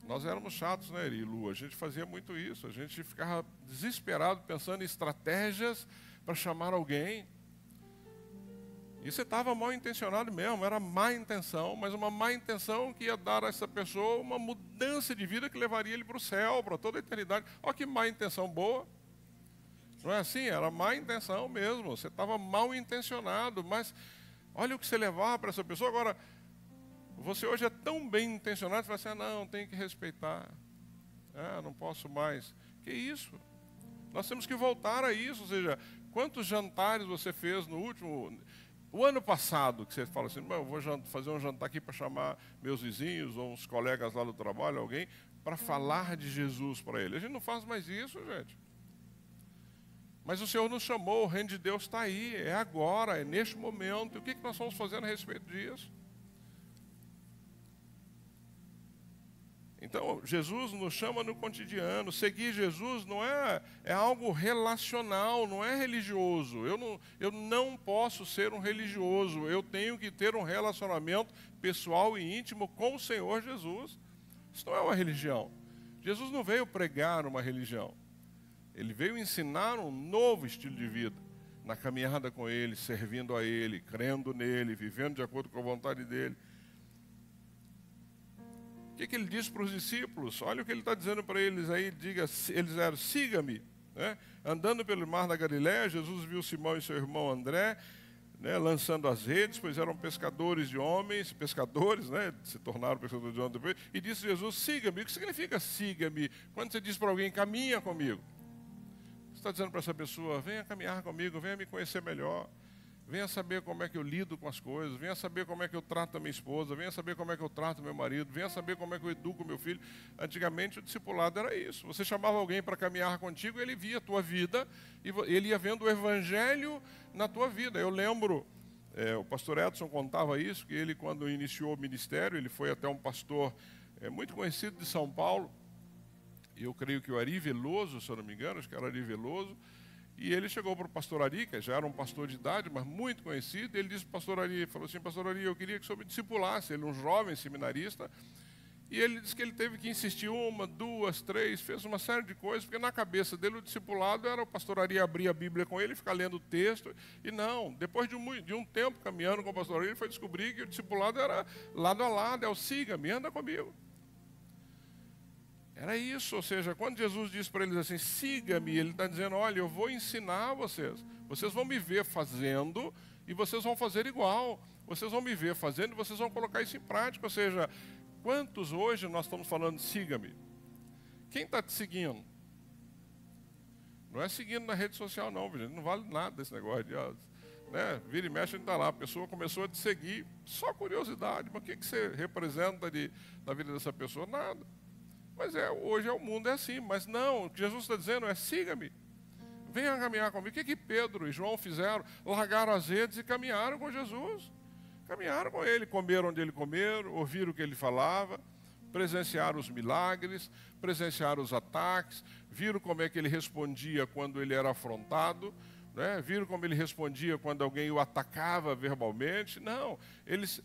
Nós éramos chatos, né, Eri e Lu? A gente fazia muito isso. A gente ficava desesperado pensando em estratégias para chamar alguém. E você estava mal intencionado mesmo, era má intenção, mas uma má intenção que ia dar a essa pessoa uma mudança de vida que levaria ele para o céu, para toda a eternidade. Olha que má intenção boa. Não é assim? Era má intenção mesmo. Você estava mal intencionado, mas olha o que você levava para essa pessoa. Agora, você hoje é tão bem intencionado, você fala assim, não, tem que respeitar. Não posso mais. Que isso? Nós temos que voltar a isso. Ou seja, quantos jantares você fez no último... O ano passado, que você fala assim, eu vou fazer um jantar aqui para chamar meus vizinhos ou uns colegas lá do trabalho, alguém, para falar de Jesus para ele. A gente não faz mais isso, gente. Mas o Senhor nos chamou, o reino de Deus está aí, é agora, é neste momento. E o que nós vamos fazendo a respeito disso? Então, Jesus nos chama no cotidiano. Seguir Jesus não é algo relacional, não é religioso. Eu não posso ser um religioso. Eu tenho que ter um relacionamento pessoal e íntimo com o Senhor Jesus. Isso não é uma religião. Jesus não veio pregar uma religião. Ele veio ensinar um novo estilo de vida. Na caminhada com Ele, servindo a Ele, crendo nele, vivendo de acordo com a vontade dEle. O que ele disse para os discípulos? Olha o que ele está dizendo para eles aí, eles eram, siga-me. Né? Andando pelo mar da Galiléia, Jesus viu Simão e seu irmão André, né, lançando as redes, pois eram pescadores de homens, pescadores, né, se tornaram pescadores de homens depois, e disse Jesus, siga-me. O que significa siga-me? Quando você diz para alguém, caminha comigo. Você está dizendo para essa pessoa, venha caminhar comigo, venha me conhecer melhor. Venha saber como é que eu lido com as coisas, venha saber como é que eu trato a minha esposa, venha saber como é que eu trato meu marido, venha saber como é que eu educo meu filho. Antigamente o discipulado era isso. Você chamava alguém para caminhar contigo, ele via a tua vida, e ele ia vendo o evangelho na tua vida. Eu lembro, o pastor Edson contava isso, que ele quando iniciou o ministério, ele foi até um pastor muito conhecido de São Paulo, e eu creio que o Ari Veloso, se eu não me engano, acho que era Ari Veloso. E ele chegou para o pastor Ari, que já era um pastor de idade, mas muito conhecido, e ele disse para o pastor Ari, falou assim, pastor Ari, eu queria que o senhor me discipulasse, ele um jovem seminarista, e ele disse que ele teve que insistir 1, 2, 3, fez uma série de coisas, porque na cabeça dele o discipulado era o pastor Ari abrir a Bíblia com ele, ficar lendo o texto, e não, depois de um tempo caminhando com o pastor Ari, ele foi descobrir que o discipulado era lado a lado, é o siga-me, anda comigo. Era isso, ou seja, quando Jesus disse para eles assim, siga-me, ele está dizendo, olha, eu vou ensinar vocês. Vocês vão me ver fazendo e vocês vão fazer igual. Vocês vão me ver fazendo e vocês vão colocar isso em prática. Ou seja, quantos hoje nós estamos falando, siga-me? Quem está te seguindo? Não é seguindo na rede social não, gente. Não vale nada esse negócio de... Né? Vira e mexe, a gente está lá, a pessoa começou a te seguir, só curiosidade, mas o que você representa na vida dessa pessoa? Nada. Mas hoje o mundo é assim, mas não, o que Jesus está dizendo é, siga-me, venha caminhar comigo. O que Pedro e João fizeram? Largaram as redes e caminharam com Jesus, caminharam com ele, comeram onde ele comeram, ouviram o que ele falava, presenciaram os milagres, presenciaram os ataques, viram como é que ele respondia quando ele era afrontado, né? Viram como ele respondia quando alguém o atacava verbalmente. Não,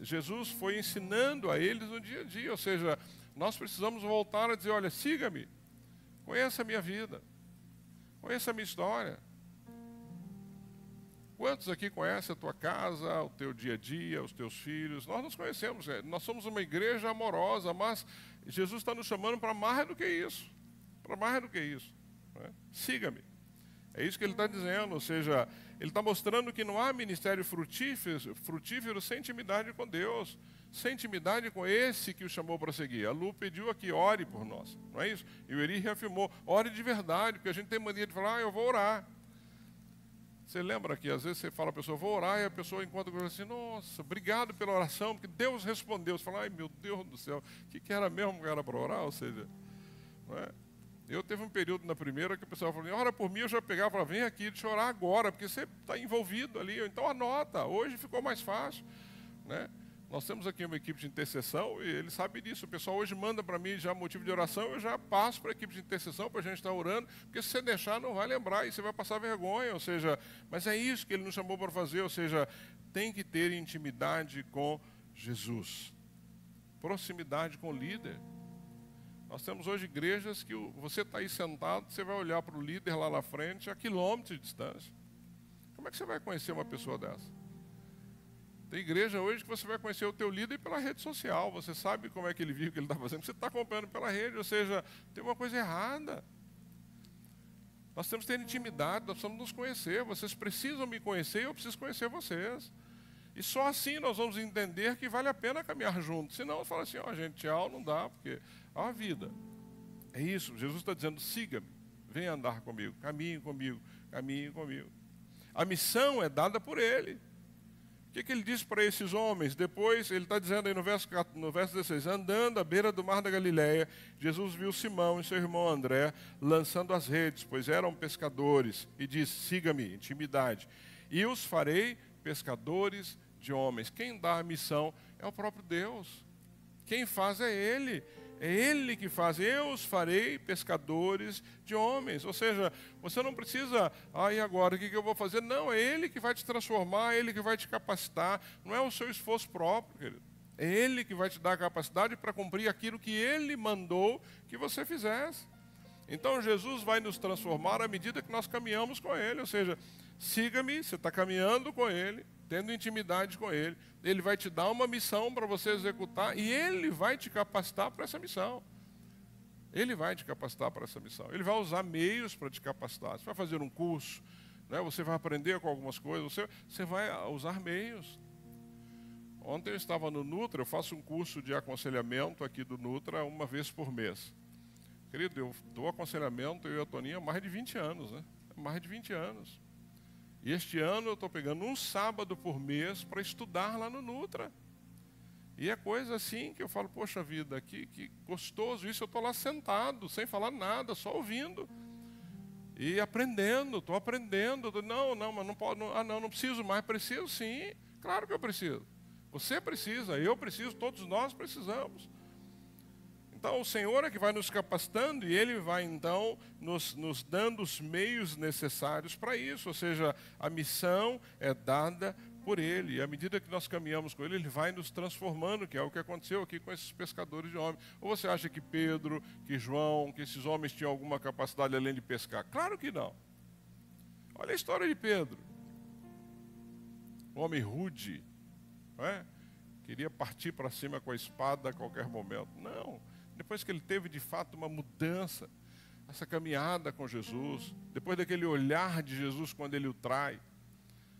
Jesus foi ensinando a eles no dia a dia, ou seja, nós precisamos voltar a dizer, olha, siga-me, conheça a minha vida, conheça a minha história. Quantos aqui conhecem a tua casa, o teu dia a dia, os teus filhos? Nós nos conhecemos, nós somos uma igreja amorosa, mas Jesus está nos chamando para mais do que isso, para mais do que isso. Né? Siga-me. É isso que ele está dizendo, ou seja, ele está mostrando que não há ministério frutífero sem intimidade com Deus, sem intimidade com esse que o chamou para seguir. A Lu pediu aqui, ore por nós, não é isso? E o Eri reafirmou, ore de verdade, porque a gente tem mania de falar, eu vou orar. Você lembra que às vezes você fala a pessoa, vou orar, e a pessoa encontra com você assim, nossa, obrigado pela oração, porque Deus respondeu. Você fala, ai meu Deus do céu, o que era mesmo que era para orar? Ou seja, não é? Eu teve um período na primeira que o pessoal falou, ora por mim, eu já pegava e falava, vem aqui, deixa eu orar agora, porque você está envolvido ali, então anota, hoje ficou mais fácil. Né? Nós temos aqui uma equipe de intercessão e ele sabe disso, o pessoal hoje manda para mim já motivo de oração, eu já passo para a equipe de intercessão para a gente estar orando, porque se você deixar não vai lembrar e você vai passar vergonha, ou seja, mas é isso que ele nos chamou para fazer, ou seja, tem que ter intimidade com Jesus, proximidade com o líder. Nós temos hoje igrejas que você está aí sentado, você vai olhar para o líder lá na frente a quilômetros de distância. Como é que você vai conhecer uma pessoa dessa? Tem igreja hoje que você vai conhecer o teu líder pela rede social, você sabe como é que ele vive, o que ele está fazendo, você está acompanhando pela rede, ou seja, tem uma coisa errada. Nós temos que ter intimidade, nós precisamos nos conhecer, vocês precisam me conhecer e eu preciso conhecer vocês. E só assim nós vamos entender que vale a pena caminhar juntos. Senão, fala assim, ó, gente, tchau, não dá, porque ó, a vida. É isso, Jesus está dizendo, siga-me, venha andar comigo, caminhe comigo, caminhe comigo. A missão é dada por Ele. O que ele disse para esses homens? Depois, ele está dizendo aí no verso 16, andando à beira do mar da Galileia, Jesus viu Simão e seu irmão André lançando as redes, pois eram pescadores, e disse, siga-me, intimidade, e os farei pescadores de homens. Quem dá a missão é o próprio Deus. Quem faz é Ele. É Ele que faz. Eu os farei pescadores de homens. Ou seja, você não precisa, e agora o que eu vou fazer? Não, é Ele que vai te transformar, é Ele que vai te capacitar. Não é o seu esforço próprio, querido. É Ele que vai te dar a capacidade para cumprir aquilo que Ele mandou que você fizesse. Então Jesus vai nos transformar à medida que nós caminhamos com Ele. Ou seja, siga-me, você está caminhando com Ele, tendo intimidade com Ele. Ele vai te dar uma missão para você executar e Ele vai te capacitar para essa missão. Ele vai te capacitar para essa missão. Ele vai usar meios para te capacitar. Você vai fazer um curso, né? Você vai aprender com algumas coisas, você vai usar meios. Ontem eu estava no Nutra, eu faço um curso de aconselhamento aqui do Nutra uma vez por mês. Querido, eu dou aconselhamento, eu e a Toninha, há mais de 20 anos, né? Mais de 20 anos. E este ano eu estou pegando um sábado por mês para estudar lá no Nutra. E é coisa assim que eu falo, poxa vida, que gostoso isso, eu estou lá sentado, sem falar nada, só ouvindo. E aprendendo, estou aprendendo. Não, mas não pode, não preciso mais, preciso sim, claro que eu preciso. Você precisa, eu preciso, todos nós precisamos. Então, o Senhor é que vai nos capacitando e Ele vai, então, nos dando os meios necessários para isso. Ou seja, a missão é dada por Ele. E à medida que nós caminhamos com Ele, Ele vai nos transformando, que é o que aconteceu aqui com esses pescadores de homens. Ou você acha que Pedro, que João, que esses homens tinham alguma capacidade além de pescar? Claro que não. Olha a história de Pedro. Um homem rude, não é? Queria partir para cima com a espada a qualquer momento. Não. Depois que ele teve de fato uma mudança, essa caminhada com Jesus, depois daquele olhar de Jesus quando ele o trai,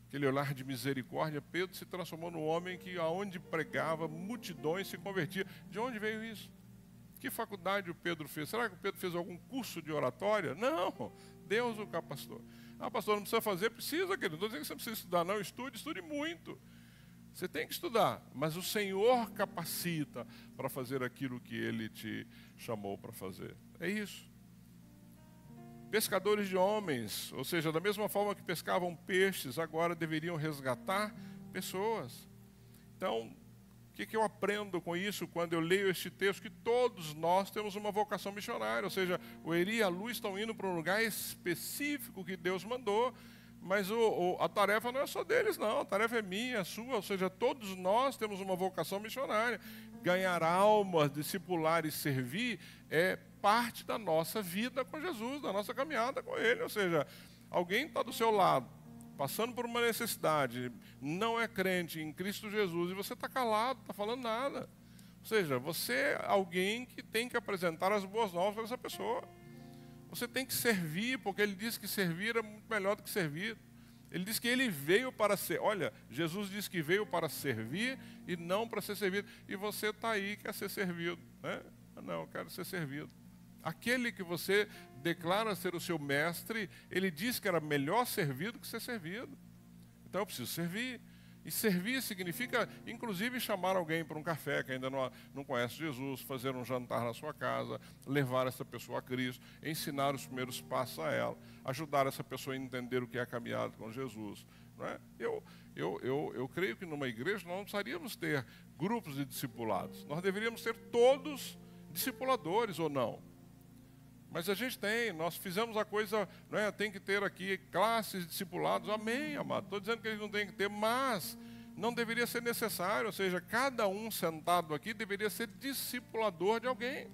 aquele olhar de misericórdia, Pedro se transformou num homem que aonde pregava, multidões se convertiam. De onde veio isso? Que faculdade o Pedro fez? Será que o Pedro fez algum curso de oratória? Não, Deus o capacitou. Ah, pastor, não precisa fazer? Precisa, querido. Não estou dizendo que você não precisa estudar, não. Estude muito. Você tem que estudar, mas o Senhor capacita para fazer aquilo que Ele te chamou para fazer. É isso. Pescadores de homens, ou seja, da mesma forma que pescavam peixes, agora deveriam resgatar pessoas. Então, o que eu aprendo com isso quando eu leio este texto? Que todos nós temos uma vocação missionária, ou seja, o Eri e a Lu estão indo para um lugar específico que Deus mandou, mas a tarefa não é só deles, não. A tarefa é minha, é sua. Ou seja, todos nós temos uma vocação missionária. Ganhar almas, discipular e servir é parte da nossa vida com Jesus, da nossa caminhada com Ele. Ou seja, alguém está do seu lado, passando por uma necessidade, não é crente em Cristo Jesus, e você está calado, não está falando nada. Ou seja, você é alguém que tem que apresentar as boas novas para essa pessoa. Você tem que servir, porque Ele disse que servir é muito melhor do que servir. Ele disse que Ele veio para ser. Olha, Jesus disse que veio para servir e não para ser servido. E você está aí, quer ser servido, né? Não, eu quero ser servido. Aquele que você declara ser o seu mestre, Ele disse que era melhor servir do que ser servido. Então eu preciso servir. E servir significa, inclusive, chamar alguém para um café que ainda não conhece Jesus, fazer um jantar na sua casa, levar essa pessoa a Cristo, ensinar os primeiros passos a ela, ajudar essa pessoa a entender o que é a caminhada com Jesus. Não é? Eu creio que numa igreja nós não precisaríamos ter grupos de discipulados. Nós deveríamos ter todos discipuladores ou não. Mas a gente tem, nós fizemos a coisa, né, tem que ter aqui classes de discipulados, amém, amado. Estou dizendo que eles não têm que ter, mas não deveria ser necessário, ou seja, cada um sentado aqui deveria ser discipulador de alguém.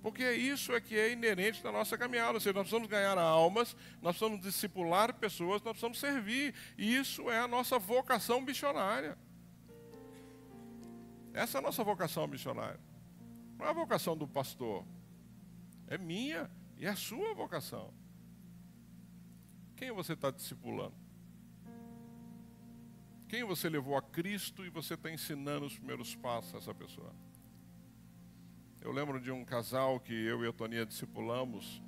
Porque isso é que é inerente da nossa caminhada, ou seja, nós precisamos ganhar almas, nós precisamos discipular pessoas, nós precisamos servir. E isso é a nossa vocação missionária. Essa é a nossa vocação missionária. Não é a vocação do pastor. É minha e é a sua vocação. Quem você está discipulando? Quem você levou a Cristo e você está ensinando os primeiros passos a essa pessoa? Eu lembro de um casal que eu e a Toninha discipulamos,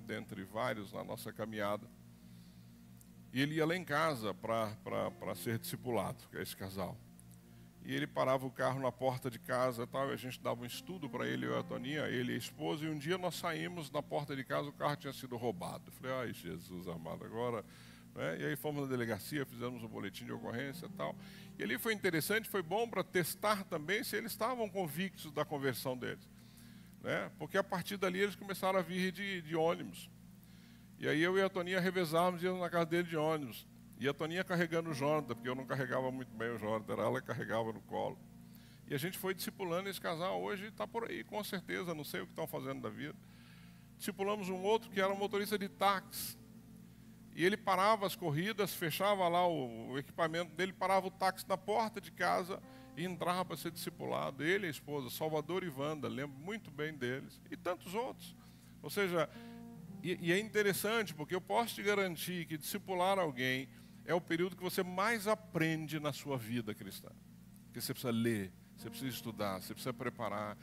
dentre vários, na nossa caminhada. E ele ia lá em casa para ser discipulado, que é esse casal. E ele parava o carro na porta de casa e tal, e a gente dava um estudo para ele, eu e a Toninha, ele e a esposa, e um dia nós saímos na porta de casa, o carro tinha sido roubado. Eu falei, ai Jesus amado, agora... Né? E aí fomos na delegacia, fizemos um boletim de ocorrência e tal. E ali foi interessante, foi bom para testar também se eles estavam convictos da conversão deles. Né? Porque a partir dali eles começaram a vir de ônibus. E aí eu e a Toninha revezávamos e íamos na casa dele de ônibus. E a Toninha carregando o Jonathan, porque eu não carregava muito bem o Jonathan, ela carregava no colo. E a gente foi discipulando esse casal, hoje está por aí, com certeza, não sei o que estão fazendo da vida. Discipulamos um outro que era um motorista de táxi. E ele parava as corridas, fechava lá o equipamento dele, parava o táxi na porta de casa e entrava para ser discipulado. Ele e a esposa, Salvador e Wanda, lembro muito bem deles. E tantos outros. Ou seja, e é interessante, porque eu posso te garantir que discipular alguém é o período que você mais aprende na sua vida cristã. Porque você precisa ler, você precisa estudar, você precisa preparar,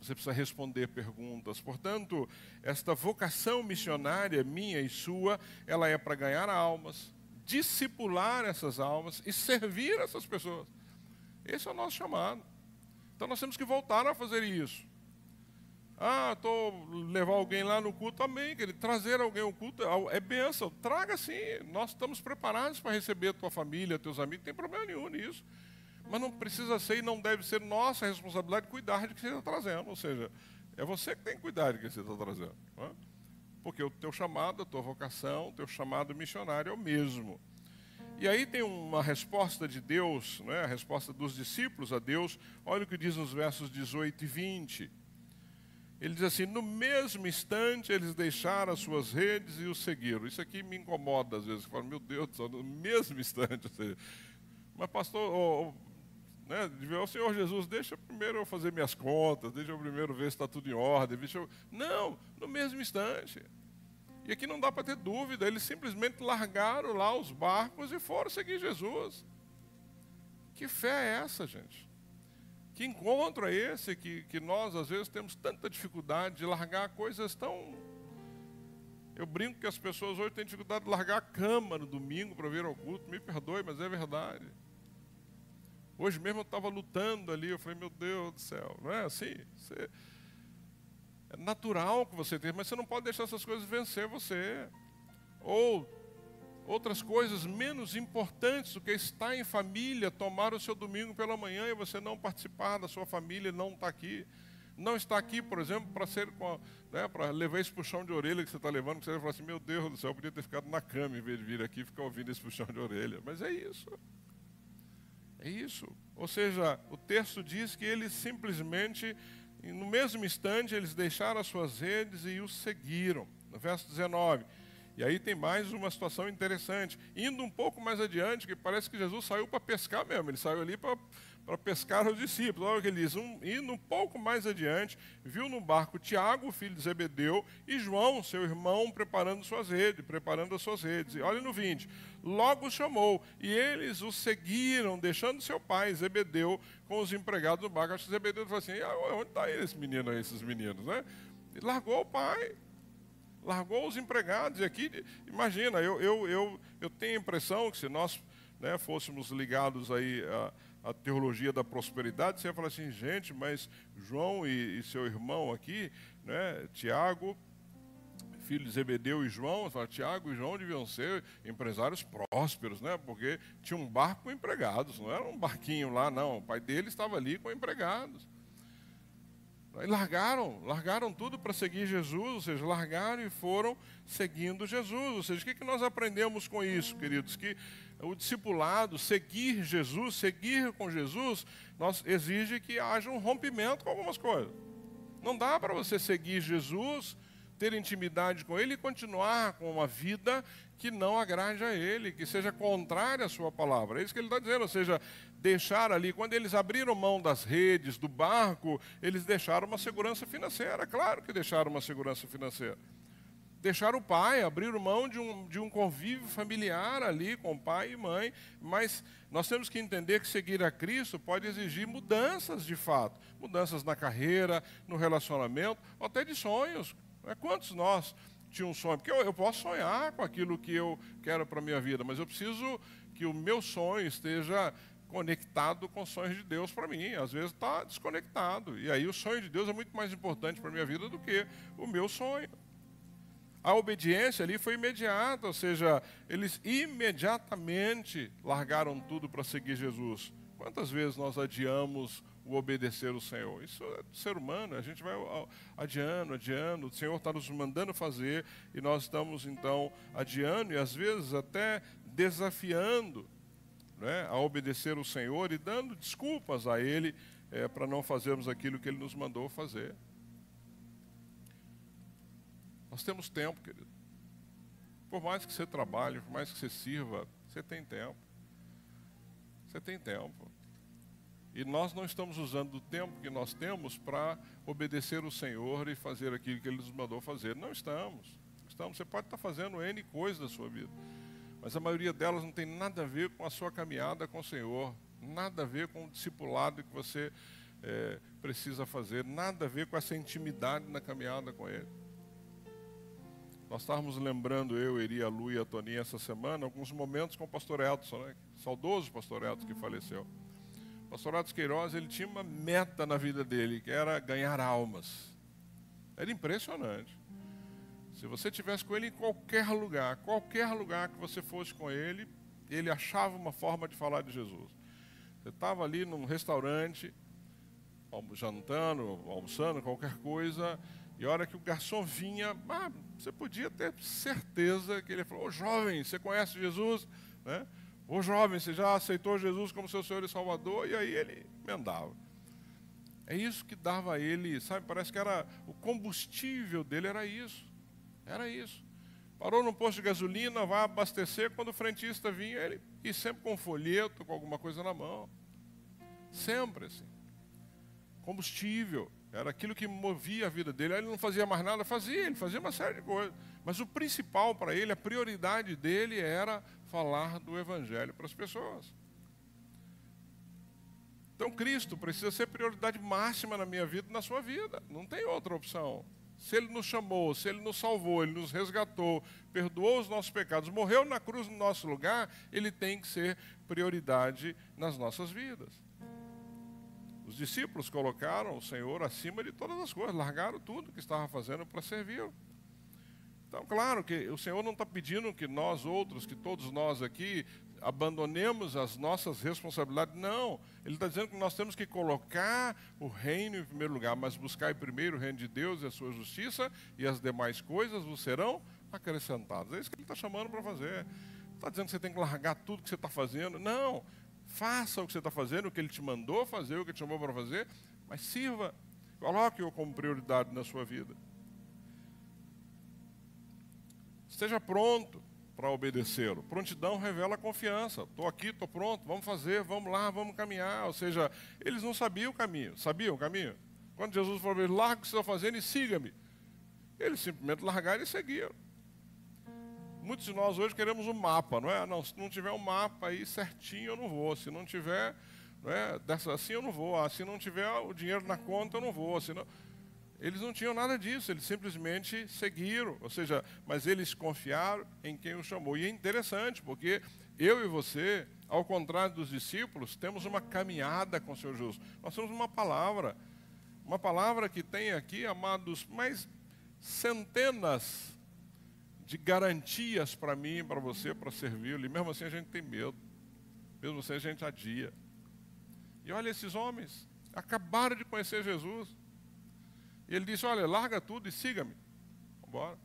você precisa responder perguntas. Portanto, esta vocação missionária minha e sua, ela é para ganhar almas, discipular essas almas e servir essas pessoas. Esse é o nosso chamado. Então nós temos que voltar a fazer isso. Levar alguém lá no culto, amém, querido. Trazer alguém ao culto é bênção. Traga sim, nós estamos preparados para receber a tua família, teus amigos, não tem problema nenhum nisso. Mas não precisa ser e não deve ser nossa responsabilidade cuidar de que você está trazendo. Ou seja, é você que tem que cuidar de que você está trazendo. Não é? Porque o teu chamado, a tua vocação, o teu chamado missionário é o mesmo. E aí tem uma resposta de Deus, não é? A resposta dos discípulos a Deus. Olha o que diz nos versos 18 e 20. Ele diz assim: no mesmo instante eles deixaram as suas redes e o seguiram. Isso aqui me incomoda às vezes. Eu falo, meu Deus do céu, no mesmo instante. Ou seja, mas pastor, né, o Senhor Jesus, deixa primeiro eu fazer minhas contas, deixa eu primeiro ver se está tudo em ordem. Não, no mesmo instante. E aqui não dá para ter dúvida, eles simplesmente largaram lá os barcos e foram seguir Jesus. Que fé é essa, gente? Que encontro é esse que nós, às vezes, temos tanta dificuldade de largar coisas tão... Eu brinco que as pessoas hoje têm dificuldade de largar a cama no domingo para vir ao culto. Me perdoe, mas é verdade. Hoje mesmo eu estava lutando ali, eu falei, meu Deus do céu, não é assim? É natural que você tenha, mas você não pode deixar essas coisas vencer você. Ou outras coisas menos importantes do que estar em família, tomar o seu domingo pela manhã e você não participar da sua família, não estar aqui. Não está aqui, por exemplo, para levar esse puxão de orelha que você está levando, que você vai falar assim, meu Deus do céu, eu podia ter ficado na cama em vez de vir aqui e ficar ouvindo esse puxão de orelha. Mas é isso. É isso. Ou seja, o texto diz que eles simplesmente, no mesmo instante, eles deixaram as suas redes e os seguiram. No verso 19. E aí tem mais uma situação interessante. Indo um pouco mais adiante, que parece que Jesus saiu para pescar mesmo. Ele saiu ali para pescar os discípulos. Olha o que ele diz. Indo um pouco mais adiante, viu no barco Tiago, filho de Zebedeu, e João, seu irmão, preparando as suas redes. E olha no 20. Logo os chamou, e eles o seguiram, deixando seu pai, Zebedeu, com os empregados do barco. Acho que Zebedeu falou assim, onde está esses meninos, né? E largou o pai. Largou os empregados. E aqui, imagina, eu tenho a impressão que se nós, né, fôssemos ligados aí à teologia da prosperidade, você ia falar assim, gente, mas João e seu irmão aqui, né, Tiago, filho de Zebedeu e João, Tiago e João deviam ser empresários prósperos, né, porque tinha um barco com empregados, não era um barquinho lá, não. O pai dele estava ali com empregados. Aí largaram tudo para seguir Jesus, ou seja, largaram e foram seguindo Jesus. Ou seja, o que nós aprendemos com isso, queridos? Que o discipulado, seguir Jesus, seguir com Jesus, exige que haja um rompimento com algumas coisas. Não dá para você seguir Jesus, ter intimidade com Ele e continuar com uma vida que não agrade a Ele, que seja contrária à sua palavra. É isso que Ele está dizendo, ou seja, deixar ali, quando eles abriram mão das redes, do barco, eles deixaram uma segurança financeira, claro que deixaram uma segurança financeira. Deixaram o pai, abriram mão de um convívio familiar ali com pai e mãe, mas nós temos que entender que seguir a Cristo pode exigir mudanças de fato, mudanças na carreira, no relacionamento, ou até de sonhos. Quantos nós tinham um sonho? Porque eu posso sonhar com aquilo que eu quero para a minha vida, mas eu preciso que o meu sonho esteja conectado com os sonhos de Deus para mim. Às vezes está desconectado. E aí o sonho de Deus é muito mais importante para a minha vida do que o meu sonho. A obediência ali foi imediata, ou seja, eles imediatamente largaram tudo para seguir Jesus. Quantas vezes nós adiamos o obedecer o Senhor? Isso é do ser humano, a gente vai adiando, o Senhor está nos mandando fazer e nós estamos então adiando e às vezes até desafiando, né, a obedecer o Senhor e dando desculpas a Ele para não fazermos aquilo que Ele nos mandou fazer. Nós temos tempo, querido. por mais que você trabalhe, por mais que você sirva, você tem tempo. Você tem tempo. E nós não estamos usando o tempo que nós temos para obedecer o Senhor e fazer aquilo que Ele nos mandou fazer. Não estamos. Você pode estar fazendo N coisas da sua vida, mas a maioria delas não tem nada a ver com a sua caminhada com o Senhor, nada a ver com o discipulado que você precisa fazer, nada a ver com essa intimidade na caminhada com Ele. Nós estávamos lembrando, eu, Eri, a Lu e a Toninha essa semana, alguns momentos com o pastor Edson, né? Saudoso pastor Edson que faleceu. O pastor Edson Queiroz, ele tinha uma meta na vida dele, que era ganhar almas. Era impressionante. Se você estivesse com ele em qualquer lugar que você fosse com ele, ele achava uma forma de falar de Jesus. Você estava ali num restaurante, jantando, almoçando, qualquer coisa, e a hora que o garçom vinha, você podia ter certeza que ele falou: ô jovem, você conhece Jesus? Né? Ô jovem, você já aceitou Jesus como seu Senhor e Salvador? E aí ele emendava. É isso que dava a ele, sabe, parece que era o combustível dele, era isso. Era isso. Parou no posto de gasolina, vai abastecer, quando o frentista vinha, ele ia sempre com um folheto, com alguma coisa na mão. Sempre assim. Combustível. Era aquilo que movia a vida dele. Aí ele não fazia mais nada, ele fazia uma série de coisas. Mas o principal para ele, a prioridade dele era falar do Evangelho para as pessoas. Então Cristo precisa ser prioridade máxima na minha vida e na sua vida. Não tem outra opção. Se Ele nos chamou, se Ele nos salvou, Ele nos resgatou, perdoou os nossos pecados, morreu na cruz no nosso lugar, Ele tem que ser prioridade nas nossas vidas. Os discípulos colocaram o Senhor acima de todas as coisas, largaram tudo que estavam fazendo para servi-lo. Então, claro que o Senhor não está pedindo que nós outros, que todos nós aqui, abandonemos as nossas responsabilidades. Não, Ele está dizendo que nós temos que colocar o reino em primeiro lugar, mas buscar primeiro o reino de Deus e a sua justiça, e as demais coisas vos serão acrescentadas. É isso que Ele está chamando para fazer. Não está dizendo que você tem que largar tudo que você está fazendo. Não, faça o que você está fazendo, o que Ele te mandou fazer, o que Ele te chamou para fazer, mas sirva, coloque-o como prioridade na sua vida. Esteja pronto para obedecê-lo. Prontidão revela confiança. Estou aqui, estou pronto, vamos fazer, vamos lá, vamos caminhar. Ou seja, eles não sabiam o caminho. Sabiam o caminho? Quando Jesus falou: larga o que vocês estão fazendo e siga-me. Eles simplesmente largaram e seguiram. Muitos de nós hoje queremos um mapa, não é? Não, se não tiver um mapa aí certinho, eu não vou. Se não tiver, não é? Assim eu não vou. Se não tiver o dinheiro na conta, eu não vou. Eles não tinham nada disso, eles simplesmente seguiram, ou seja, mas eles confiaram em quem os chamou. E é interessante, porque eu e você, ao contrário dos discípulos, temos uma caminhada com o Senhor Jesus. Nós temos uma palavra que tem aqui, amados, mais centenas de garantias para mim, para você, para servi-lo. E mesmo assim a gente tem medo, mesmo assim a gente adia. E olha, esses homens acabaram de conhecer Jesus. E ele disse: olha, larga tudo e siga-me. Vamos embora.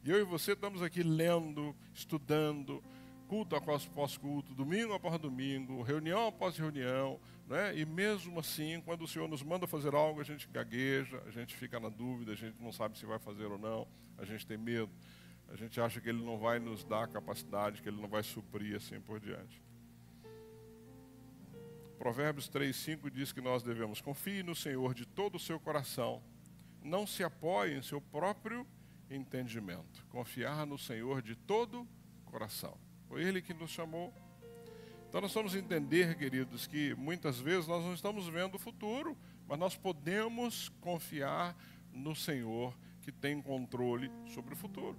E eu e você estamos aqui lendo, estudando, culto após culto, domingo após domingo, reunião após reunião, né? E mesmo assim, quando o Senhor nos manda fazer algo, a gente gagueja, a gente fica na dúvida, a gente não sabe se vai fazer ou não, a gente tem medo, a gente acha que Ele não vai nos dar a capacidade, que Ele não vai suprir, assim por diante. Provérbios 3:5 diz que nós devemos: confie no Senhor de todo o seu coração, não se apoie em seu próprio entendimento. Confiar no Senhor de todo o coração. Foi Ele que nos chamou. Então nós vamos entender, queridos, que muitas vezes nós não estamos vendo o futuro, mas nós podemos confiar no Senhor que tem controle sobre o futuro.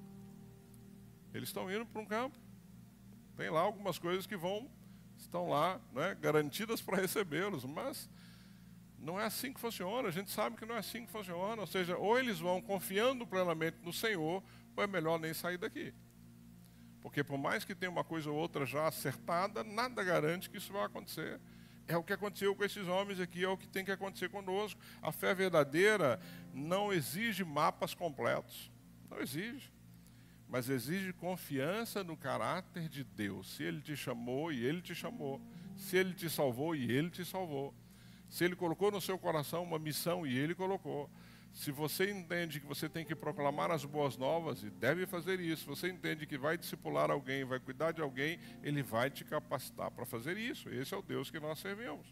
Eles estão indo para um campo. Tem lá algumas coisas que estão lá, né, garantidas para recebê-los, mas não é assim que funciona. A gente sabe que não é assim que funciona. Ou seja, ou eles vão confiando plenamente no Senhor, ou é melhor nem sair daqui. Porque por mais que tenha uma coisa ou outra já acertada, nada garante que isso vai acontecer. É o que aconteceu com esses homens aqui, é o que tem que acontecer conosco. A fé verdadeira não exige mapas completos. Não exige. Mas exige confiança no caráter de Deus. Se Ele te chamou, e Ele te chamou. Se Ele te salvou, e Ele te salvou. Se Ele colocou no seu coração uma missão, e Ele colocou. Se você entende que você tem que proclamar as boas novas, e deve fazer isso, você entende que vai discipular alguém, vai cuidar de alguém, Ele vai te capacitar para fazer isso. Esse é o Deus que nós servimos.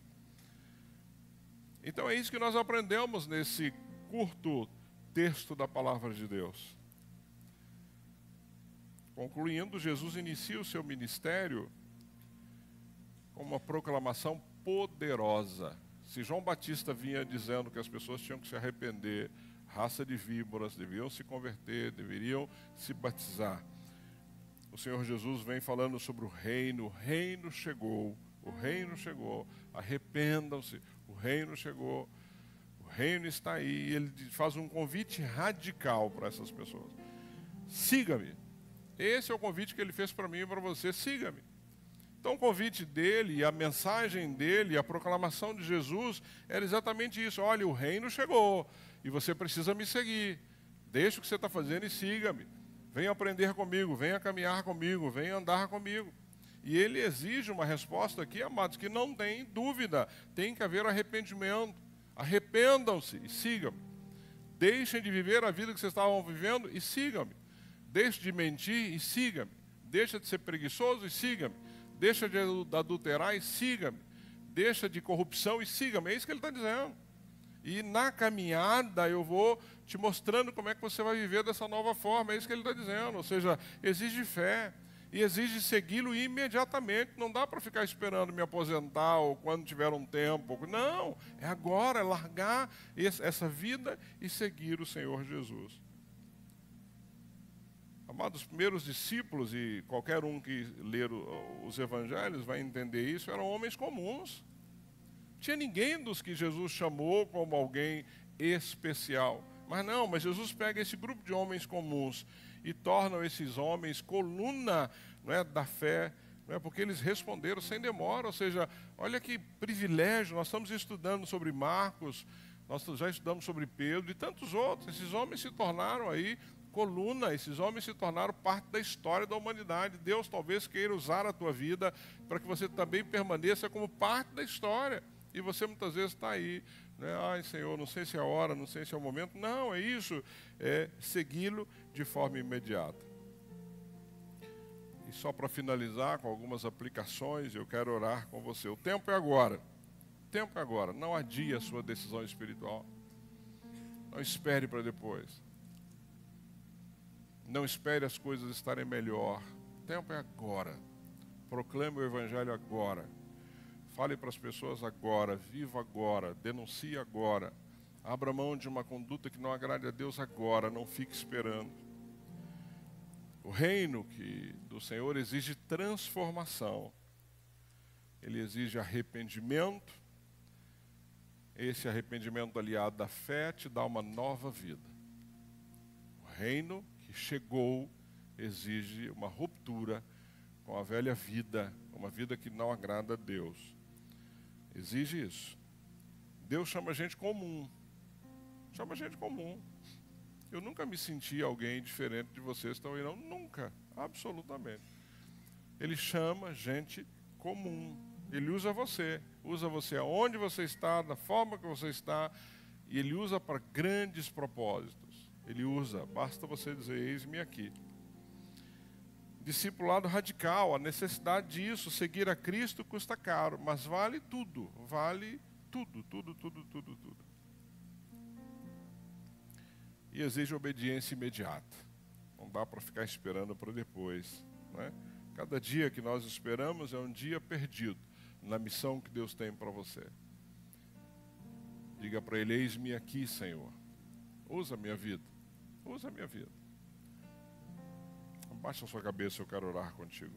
Então é isso que nós aprendemos nesse curto texto da Palavra de Deus. Concluindo, Jesus inicia o seu ministério com uma proclamação poderosa. Se João Batista vinha dizendo que as pessoas tinham que se arrepender, raça de víboras, deveriam se converter, deveriam se batizar, o Senhor Jesus vem falando sobre o reino chegou, arrependam-se, o reino chegou, o reino está aí, e Ele faz um convite radical para essas pessoas. Siga-me. Esse é o convite que Ele fez para mim e para você, siga-me. Então o convite dele, a mensagem dele, a proclamação de Jesus era exatamente isso. Olha, o reino chegou e você precisa me seguir. Deixe o que você está fazendo e siga-me. Venha aprender comigo, venha caminhar comigo, venha andar comigo. E ele exige uma resposta aqui, amados, que não tem dúvida. Tem que haver arrependimento. Arrependam-se e sigam-me. Deixem de viver a vida que vocês estavam vivendo e sigam-me. Deixe de mentir e siga-me. Deixa de ser preguiçoso e siga-me. Deixa de adulterar e siga-me. Deixa de corrupção e siga-me. É isso que ele está dizendo. E na caminhada eu vou te mostrando como é que você vai viver dessa nova forma. É isso que ele está dizendo. Ou seja, exige fé. E exige segui-lo imediatamente. Não dá para ficar esperando me aposentar ou quando tiver um tempo. Não, é agora, é largar essa vida e seguir o Senhor Jesus. Amados, os primeiros discípulos, e qualquer um que ler os evangelhos vai entender isso, eram homens comuns. Não tinha ninguém dos que Jesus chamou como alguém especial. Mas Jesus pega esse grupo de homens comuns e torna esses homens coluna, não é, da fé, não é, porque eles responderam sem demora. Ou seja, olha que privilégio, nós estamos estudando sobre Marcos, nós já estudamos sobre Pedro e tantos outros. Esses homens se tornaram aí coluna, esses homens se tornaram parte da história da humanidade. Deus talvez queira usar a tua vida para que você também permaneça como parte da história. E você muitas vezes está aí, né? Ai, Senhor, não sei se é a hora, não sei se é o momento. Não, é isso, é segui-lo de forma imediata. E só para finalizar com algumas aplicações, eu quero orar com você. O tempo é agora. O tempo é agora. Não adie a sua decisão espiritual. Não espere para depois. Não espere as coisas estarem melhor. O tempo é agora. Proclame o Evangelho agora. Fale para as pessoas agora. Viva agora. Denuncie agora. Abra mão de uma conduta que não agrade a Deus agora. Não fique esperando. O reino do Senhor exige transformação. Ele exige arrependimento. Esse arrependimento aliado à fé te dá uma nova vida. O reino que chegou exige uma ruptura com a velha vida, uma vida que não agrada a Deus. Exige isso. Deus chama a gente comum. Chama a gente comum. Eu nunca me senti alguém diferente de vocês estão aí, não. Nunca. Absolutamente. Ele chama gente comum. Ele usa você. Usa você aonde você está, da forma que você está. E Ele usa para grandes propósitos. Ele usa. Basta você dizer, eis-me aqui. Discipulado radical, a necessidade disso, seguir a Cristo custa caro, mas vale tudo. Vale tudo, tudo, tudo, tudo, tudo. E exige obediência imediata. Não dá para ficar esperando para depois, né? Cada dia que nós esperamos é um dia perdido na missão que Deus tem para você. Diga para Ele, eis-me aqui, Senhor. Usa a minha vida. Usa a minha vida. Abaixa a sua cabeça, eu quero orar contigo.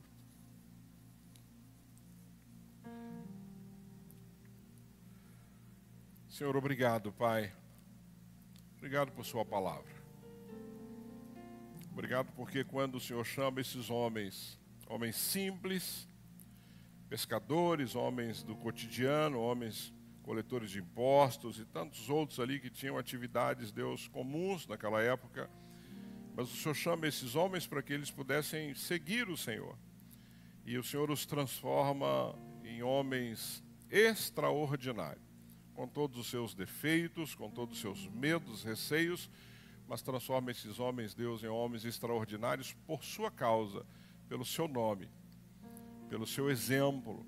Senhor, obrigado, Pai. Obrigado por sua palavra. Obrigado porque quando o Senhor chama esses homens, homens simples, pescadores, homens do cotidiano, homens coletores de impostos e tantos outros ali que tinham atividades, Deus, comuns naquela época, mas o Senhor chama esses homens para que eles pudessem seguir o Senhor. E o Senhor os transforma em homens extraordinários, com todos os seus defeitos, com todos os seus medos, receios, mas transforma esses homens, Deus, em homens extraordinários por sua causa, pelo seu nome, pelo seu exemplo,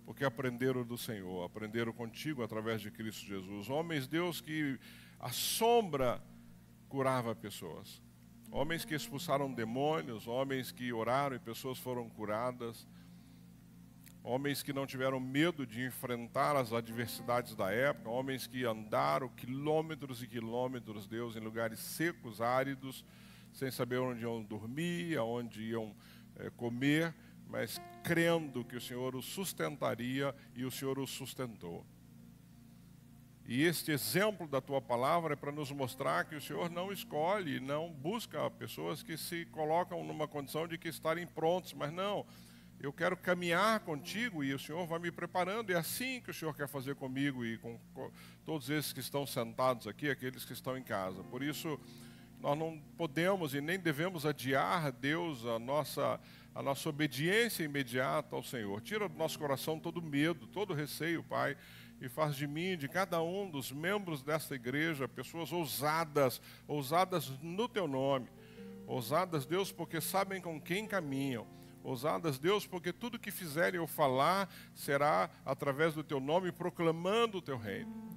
porque aprenderam do Senhor, aprenderam contigo através de Cristo Jesus. Homens, Deus, que a sombra curava pessoas. Homens que expulsaram demônios, homens que oraram e pessoas foram curadas. Homens que não tiveram medo de enfrentar as adversidades da época. Homens que andaram quilômetros e quilômetros, Deus, em lugares secos, áridos, sem saber onde iam dormir, aonde iam comer, mas crendo que o Senhor os sustentaria, e o Senhor os sustentou. E este exemplo da tua palavra é para nos mostrar que o Senhor não escolhe, não busca pessoas que se colocam numa condição de que estarem prontos, mas não, eu quero caminhar contigo e o Senhor vai me preparando. É assim que o Senhor quer fazer comigo e com todos esses que estão sentados aqui, aqueles que estão em casa. Por isso, nós não podemos e nem devemos adiar, Deus, a nossa obediência imediata ao Senhor. Tira do nosso coração todo medo, todo receio, Pai, e faz de mim, de cada um dos membros desta igreja, pessoas ousadas no Teu nome. Ousadas, Deus, porque sabem com quem caminham. Ousadas, Deus, porque tudo que fizerem ou falar será através do Teu nome, proclamando o Teu reino.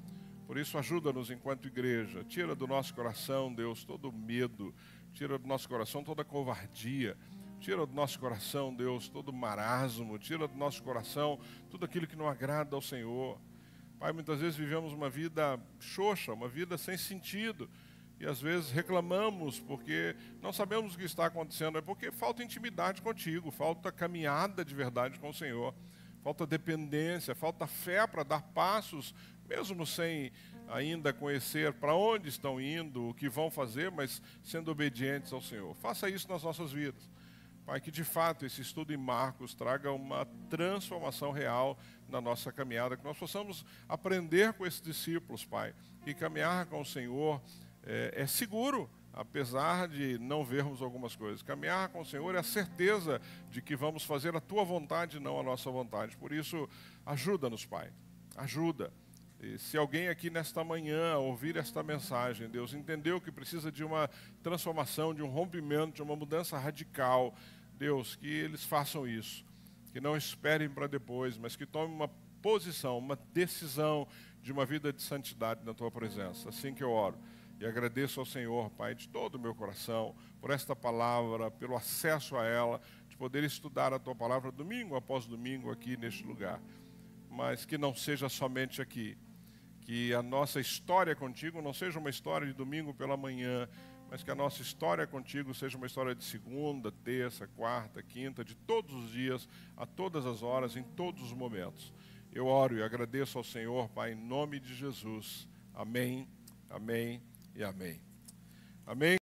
Por isso, ajuda-nos enquanto igreja. Tira do nosso coração, Deus, todo medo. Tira do nosso coração toda covardia. Tira do nosso coração, Deus, todo marasmo. Tira do nosso coração tudo aquilo que não agrada ao Senhor. Pai, muitas vezes vivemos uma vida xoxa, uma vida sem sentido. E às vezes reclamamos porque não sabemos o que está acontecendo. É porque falta intimidade contigo, falta caminhada de verdade com o Senhor. Falta dependência, falta fé para dar passos, mesmo sem ainda conhecer para onde estão indo, o que vão fazer, mas sendo obedientes ao Senhor. Faça isso nas nossas vidas. Pai, que de fato esse estudo em Marcos traga uma transformação real na nossa caminhada, que nós possamos aprender com esses discípulos, Pai, e caminhar com o Senhor é seguro, apesar de não vermos algumas coisas. Caminhar com o Senhor é a certeza de que vamos fazer a Tua vontade e não a nossa vontade. Por isso, ajuda-nos, Pai, ajuda. E se alguém aqui nesta manhã ouvir esta mensagem, Deus, entendeu que precisa de uma transformação, de um rompimento, de uma mudança radical, Deus, que eles façam isso, que não esperem para depois, mas que tomem uma posição, uma decisão de uma vida de santidade na Tua presença. Assim que eu oro e agradeço ao Senhor, Pai, de todo o meu coração, por esta palavra, pelo acesso a ela, de poder estudar a Tua palavra domingo após domingo aqui neste lugar, mas que não seja somente aqui, que a nossa história contigo não seja uma história de domingo pela manhã, mas que a nossa história contigo seja uma história de segunda, terça, quarta, quinta, de todos os dias, a todas as horas, em todos os momentos. Eu oro e agradeço ao Senhor, Pai, em nome de Jesus. Amém, amém e amém. Amém.